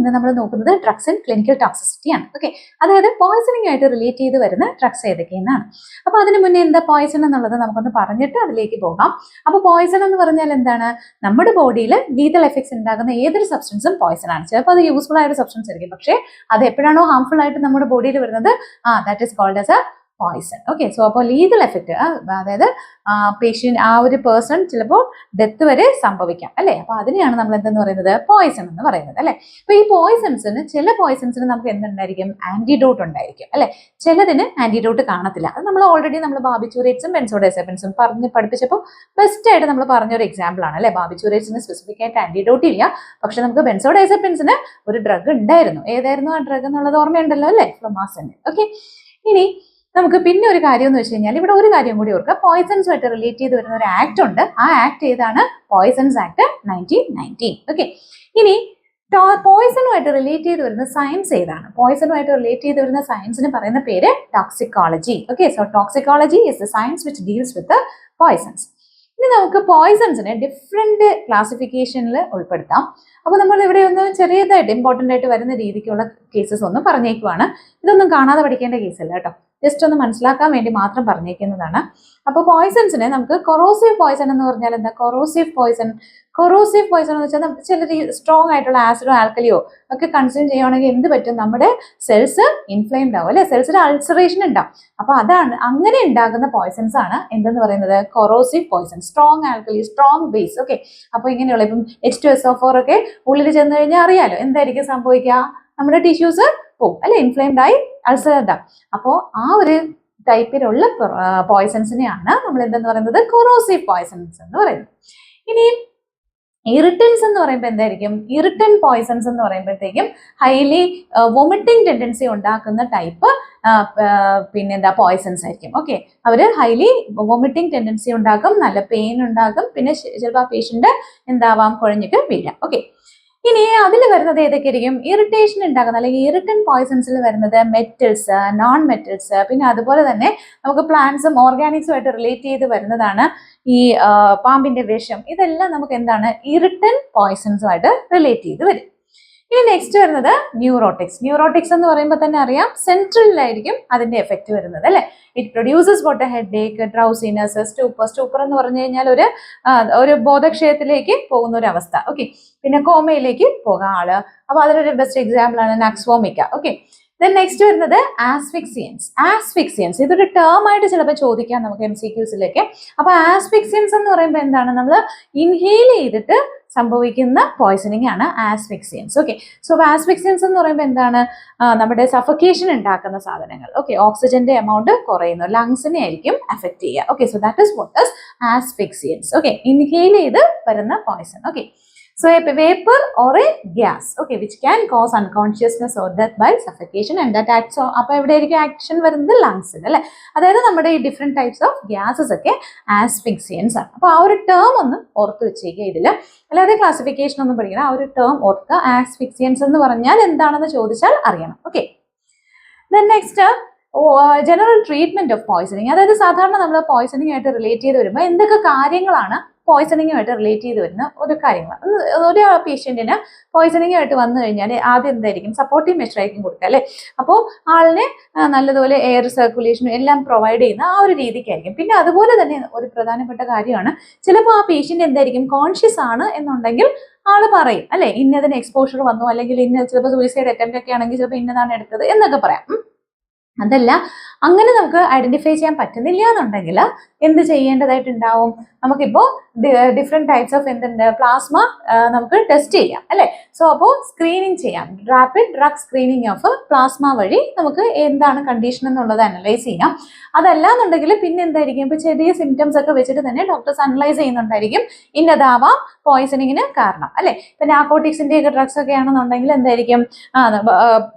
ഇന്ന് നമ്മൾ നോക്കുന്നത് ഡ്രഗ്സ് ആൻഡ് ക്ലിനിക്കൽ ടോക്സിസിറ്റി ആണ്. ഓക്കെ, അതായത് പോയ്സണിംഗ് ആയിട്ട് റിലേറ്റ് ചെയ്ത് വരുന്ന ഡ്രഗ്സ് ഏതൊക്കെയെന്നാണ്. അപ്പോൾ അതിന് മുന്നേ എന്താ പോയ്സൺ എന്നുള്ളത് നമുക്കൊന്ന് പറഞ്ഞിട്ട് അതിലേക്ക് പോകാം. അപ്പോൾ പോയ്സൺ എന്ന് പറഞ്ഞാൽ എന്താണ്? നമ്മുടെ ബോഡിയിൽ ലീതൽ എഫക്ട്സ് ഉണ്ടാകുന്ന ഏതൊരു സബ്സ്റ്റൻസും പോയ്സൺ ആണ്. ചിലപ്പോൾ അത് യൂസ്ഫുൾ ആയ ഒരു സബ്സ്റ്റൻസ് ആയിരിക്കും, പക്ഷേ അത് എപ്പോഴാണോ ഹാർംഫുൾ ആയിട്ട് നമ്മുടെ ബോഡിയിൽ വരുന്നത്, that is called as a poison. Okay, so അപ്പോൾ ലീതൽ എഫക്റ്റ്, അതായത് പേഷ്യൻ്റ്, ആ ഒരു പേഴ്സൺ ചിലപ്പോൾ ഡെത്ത് വരെ സംഭവിക്കാം അല്ലേ. അപ്പോൾ അതിനെയാണ് നമ്മൾ എന്തെന്ന് പറയുന്നത്? പോയ്സൺ എന്ന് പറയുന്നത് അല്ലേ. അപ്പോൾ ഈ പോയ്സൺസിന്, ചില പോയ്സൺസിന് നമുക്ക് എന്തുണ്ടായിരിക്കും? ആന്റിഡോട്ട് ഉണ്ടായിരിക്കും അല്ലേ. ചിലതിന് ആന്റിഡോട്ട് കാണത്തില്ല. അത് നമ്മൾ ഓൾറെഡി ബാർബിറ്റൂറേറ്റ്സും ബെൻസോഡൈസെപ്പിൻസും പഠിപ്പിച്ചപ്പോൾ ബെസ്റ്റ് ആയിട്ട് നമ്മൾ പറഞ്ഞൊരു എക്സാമ്പിൾ ആണ് അല്ലേ. ബാർബിറ്റൂറേറ്റ്സിന് സ്പെസിഫിക് ആയിട്ട് ആന്റിഡോട്ട് ഇല്ല, പക്ഷെ നമുക്ക് ബെൻസോഡൈസെപ്പിൻസിന് ഒരു ഡ്രഗ് ഉണ്ടായിരുന്നു. ഏതായിരുന്നു ആ ഡ്രഗ് എന്നുള്ളത് ഓർമ്മയുണ്ടല്ലോ അല്ലേ? ഫ്ലമാസിൻ. ഓക്കെ, ഇനി നമുക്ക് പിന്നെ ഒരു കാര്യം എന്ന് വെച്ച് കഴിഞ്ഞാൽ, ഇവിടെ ഒരു കാര്യം കൂടി ഓർക്കുക. പോയ്സൺസുമായിട്ട് റിലേറ്റ് ചെയ്ത് വരുന്ന ഒരു ആക്ട് ഉണ്ട്. ആ ആക്ട് ഏതാണ്? Poisons act 1919. ഓക്കെ, ഇനി പോയ്സണുമായിട്ട് റിലേറ്റ് ചെയ്ത് വരുന്ന സയൻസ് ഏതാണ്? പോയ്സണുമായിട്ട് റിലേറ്റ് ചെയ്ത് വരുന്ന സയൻസിന് പറയുന്ന പേര് toxicology. Okay, so toxicology is the science which deals with poisons. ഇനി നമുക്ക് പോയ്സൺസിനെ ഡിഫറെന്റ് ക്ലാസിഫിക്കേഷനിൽ ഉൾപ്പെടുത്താം. അപ്പോൾ നമ്മൾ ഇവിടെ ഒന്ന് ചെറിയതായിട്ട് ഇമ്പോർട്ടൻ്റ് ആയിട്ട് വരുന്ന രീതിക്കുള്ള കേസസ് ഒന്ന് പറഞ്ഞേക്കുവാണ്. ഇതൊന്നും കാണാതെ പഠിക്കേണ്ട കേസല്ല കേട്ടോ, ജസ്റ്റ് ഒന്ന് മനസ്സിലാക്കാൻ വേണ്ടി മാത്രം പറഞ്ഞേക്കുന്നതാണ്. അപ്പോൾ പോയ്സൺസിനെ നമുക്ക് കൊറോസീവ് പോയ്സൺ എന്ന് പറഞ്ഞാൽ എന്താ? കൊറോസീവ് പോയ്സൺ എന്ന് വെച്ചാൽ ചില സ്ട്രോങ് ആയിട്ടുള്ള ആസിഡോ ആൽക്കലിയോ ഒക്കെ കൺസ്യൂം ചെയ്യുകയാണെങ്കിൽ എന്ത് പറ്റും? നമ്മുടെ സെൽസ് ഇൻഫ്ലെയിംഡ് ആവും അല്ലെ, സെൽസിന് അൾസറേഷൻ ഉണ്ടാവും. അപ്പൊ അതാണ് അങ്ങനെ ഉണ്ടാകുന്ന പോയ്സൺസ് ആണ് എന്തെന്ന് പറയുന്നത്? Corrosive poison. Strong alkali, strong base. Okay, അപ്പോൾ ഇങ്ങനെയുള്ള ഇപ്പം H2SO4 ഒക്കെ ഉള്ളിൽ ചെന്ന് കഴിഞ്ഞാൽ അറിയാലോ എന്തായിരിക്കും സംഭവിക്കുക? നമ്മുടെ ടിഷ്യൂസ് പോവും അല്ലെ, ഇൻഫ്ലെയിംഡ് ആയി അൾസറേറ്റ് ആവും. അപ്പോൾ ആ ഒരു ടൈപ്പിലുള്ള പോയ്സൺസിനെയാണ് നമ്മൾ എന്തെന്ന് പറയുന്നത്? കൊറോസീവ് പോയ്സൺസ് എന്ന് പറയുന്നത്. ഇനി ഇറിറ്റൻസ് എന്ന് പറയുമ്പോൾ എന്തായിരിക്കും? ഇറിറ്റൻ പോയ്സൺസ് എന്ന് പറയുമ്പോഴത്തേക്കും ഹൈലി വൊമിറ്റിംഗ് ടെൻഡൻസി ഉണ്ടാക്കുന്ന ടൈപ്പ് പിന്നെന്താ പോയ്സൺസ് ആയിരിക്കും. ഓക്കെ, അവർ ഹൈലി വൊമിറ്റിംഗ് ടെൻഡൻസി ഉണ്ടാക്കും, നല്ല പെയിൻ ഉണ്ടാക്കും, പിന്നെ ചിലപ്പോൾ ആ പേഷ്യന്റ് എന്താവാം? കുഴഞ്ഞിട്ട് വീഴാം. ഓക്കെ, ഇനി അതിൽ വരുന്നത് ഏതൊക്കെയായിരിക്കും? ഇറിറ്റേഷൻ ഉണ്ടാകുന്ന അല്ലെങ്കിൽ ഇറിറ്റൻ പോയ്സൺസിൽ വരുന്നത് മെറ്റൽസ്, നോൺ മെറ്റൽസ്, പിന്നെ അതുപോലെ തന്നെ നമുക്ക് പ്ലാന്റ്സും ഓർഗാനിക്സും ആയിട്ട് റിലേറ്റ് ചെയ്ത് വരുന്നതാണ് ഈ പാമ്പിന്റെ വിഷം. ഇതെല്ലാം നമുക്ക് എന്താണ്? ഇറിറ്റൻ പോയ്സൺസുമായിട്ട് റിലേറ്റ് ചെയ്ത് വരും. ഇനി നെക്സ്റ്റ് വരുന്നത് ന്യൂറോട്ടിക്സ്. ന്യൂറോട്ടിക്സ് എന്ന് പറയുമ്പോൾ തന്നെ അറിയാം, സെൻട്രലിലായിരിക്കും അതിന്റെ എഫക്റ്റ് വരുന്നത് അല്ലെ. It produces what a headache, drowsiness, stupor എന്ന് പറഞ്ഞു കഴിഞ്ഞാൽ ഒരു ബോധക്ഷയത്തിലേക്ക് പോകുന്ന ഒരു അവസ്ഥ. ഓക്കെ, പിന്നെ കോമയിലേക്ക് പോകാം ആള്. അപ്പൊ അതിനൊരു ബെസ്റ്റ് എക്സാമ്പിൾ ആണ് നക്സ്വോമിക്ക. ഓക്കെ, ദെൻ നെക്സ്റ്റ് വരുന്നത് ആസ്ഫിക്സിയൻസ്. ഇതൊരു ടേം ആയിട്ട് ചിലപ്പോൾ ചോദിക്കാം നമുക്ക് MCQസിലേക്ക്. അപ്പൊ ആസ്ഫിക്സിയൻസ് എന്ന് പറയുമ്പോൾ എന്താണ്? നമ്മൾ ഇൻഹെയിൽ ചെയ്തിട്ട് സംഭവിക്കുന്ന പോയ്സണിങ് ആണ് ആസ്ഫിക്സിയൻസ്. ഓക്കെ, സോ ആസ്ഫിക്സിയൻസ് എന്ന് പറയുമ്പോൾ എന്താണ്? നമ്മുടെ സഫക്കേഷൻ ഉണ്ടാക്കുന്ന സാധനങ്ങൾ. ഓക്കെ, ഓക്സിജന്റെ എമൗണ്ട് കുറയുന്നു, ലങ്സിനെ ആയിരിക്കും അഫക്ട് ചെയ്യുക. Okay, so that is what is asphyxiants. Okay, inhale ചെയ്ത് വരുന്ന poison. Okay, so a vapor or a gas, okay, which can cause unconsciousness or death by suffocation, and that acts on, അപ്പോൾ എവിടെയായിരിക്കും action വരുന്നത്? ലങ്സിൽ അല്ലെ. അതായത് നമ്മുടെ ഈ different types of gases ഒക്കെ ആസ്ഫിക്സിയൻസ് ആണ്. അപ്പോൾ ആ ഒരു ടേം ഒന്ന് ഓർത്ത് വെച്ചേക്കുക ഇതിൽ, അല്ലാതെ ക്ലാസിഫിക്കേഷൻ ഒന്നും പഠിക്കണം. ആ ഒരു ടേം ഓർക്കുക. ആസ്ഫിക്സിയൻസ് എന്ന് പറഞ്ഞാൽ എന്താണെന്ന് ചോദിച്ചാൽ അറിയണം. Okay, then next general treatment of poisoning. അതായത് സാധാരണ നമ്മൾ പോയ്സണിങ് ആയിട്ട് റിലേറ്റ് ചെയ്ത് വരുമ്പോൾ എന്തൊക്കെ കാര്യങ്ങളാണ് പോയ്സണിങ്ങുമായിട്ട് റിലേറ്റ് ചെയ്ത് വരുന്ന ഒരു കാര്യങ്ങൾ? ഒരു പേഷ്യന്റിന് പോയ്സണിങ് ആയിട്ട് വന്നു കഴിഞ്ഞാൽ ആദ്യം എന്തായിരിക്കും? സപ്പോർട്ടീവ് മെഷർ ആയിരിക്കും കൊടുക്കുക അല്ലേ. അപ്പോൾ ആളിനെ നല്ലതുപോലെ എയർ സർക്കുലേഷനും എല്ലാം പ്രൊവൈഡ് ചെയ്യുന്ന ആ ഒരു രീതിക്കായിരിക്കും. പിന്നെ അതുപോലെ തന്നെ ഒരു പ്രധാനപ്പെട്ട കാര്യമാണ്, ചിലപ്പോൾ ആ പേഷ്യന്റ് എന്തായിരിക്കും? കോൺഷ്യസ് ആണ് എന്നുണ്ടെങ്കിൽ ആള് പറയും അല്ലെ, ഇന്നതിന് എക്സ്പോഷർ വന്നു, അല്ലെങ്കിൽ ഇന്ന ചിലപ്പോൾ സൂയിസൈഡ് അറ്റംപ്റ്റ് ഒക്കെ ആണെങ്കിൽ ചിലപ്പോൾ ഇന്നതാണ് എടുത്തത് എന്നൊക്കെ പറയാം. അതല്ല, അങ്ങനെ നമുക്ക് ഐഡന്റിഫൈ ചെയ്യാൻ പറ്റുന്നില്ല എന്നുണ്ടെങ്കിൽ എന്ത് ചെയ്യേണ്ടതായിട്ടുണ്ടാവും? നമുക്കിപ്പോൾ ഡിഫറെന്റ് ടൈപ്സ് ഓഫ് എന്തുണ്ട്? പ്ലാസ്മ നമുക്ക് ടെസ്റ്റ് ചെയ്യാം അല്ലെ. സോ അപ്പോൾ സ്ക്രീനിങ് ചെയ്യാം, rapid drug screening of plasma വഴി നമുക്ക് എന്താണ് കണ്ടീഷൻ എന്നുള്ളത് അനലൈസ് ചെയ്യാം. അതല്ല എന്നുണ്ടെങ്കിൽ പിന്നെ എന്തായിരിക്കും? ഇപ്പൊ ചെറിയ സിംറ്റംസ് ഒക്കെ വെച്ചിട്ട് തന്നെ ഡോക്ടേഴ്സ് അനലൈസ് ചെയ്യുന്നുണ്ടായിരിക്കും, ഇന്നതാവാം പോയ്സണിങ്ങിന് കാരണം അല്ലെ. ഇപ്പൊ നാർക്കോട്ടിക്സിന്റെ ഒക്കെ ഡ്രഗ്സ് ഒക്കെ ആണെന്നുണ്ടെങ്കിൽ എന്തായിരിക്കും?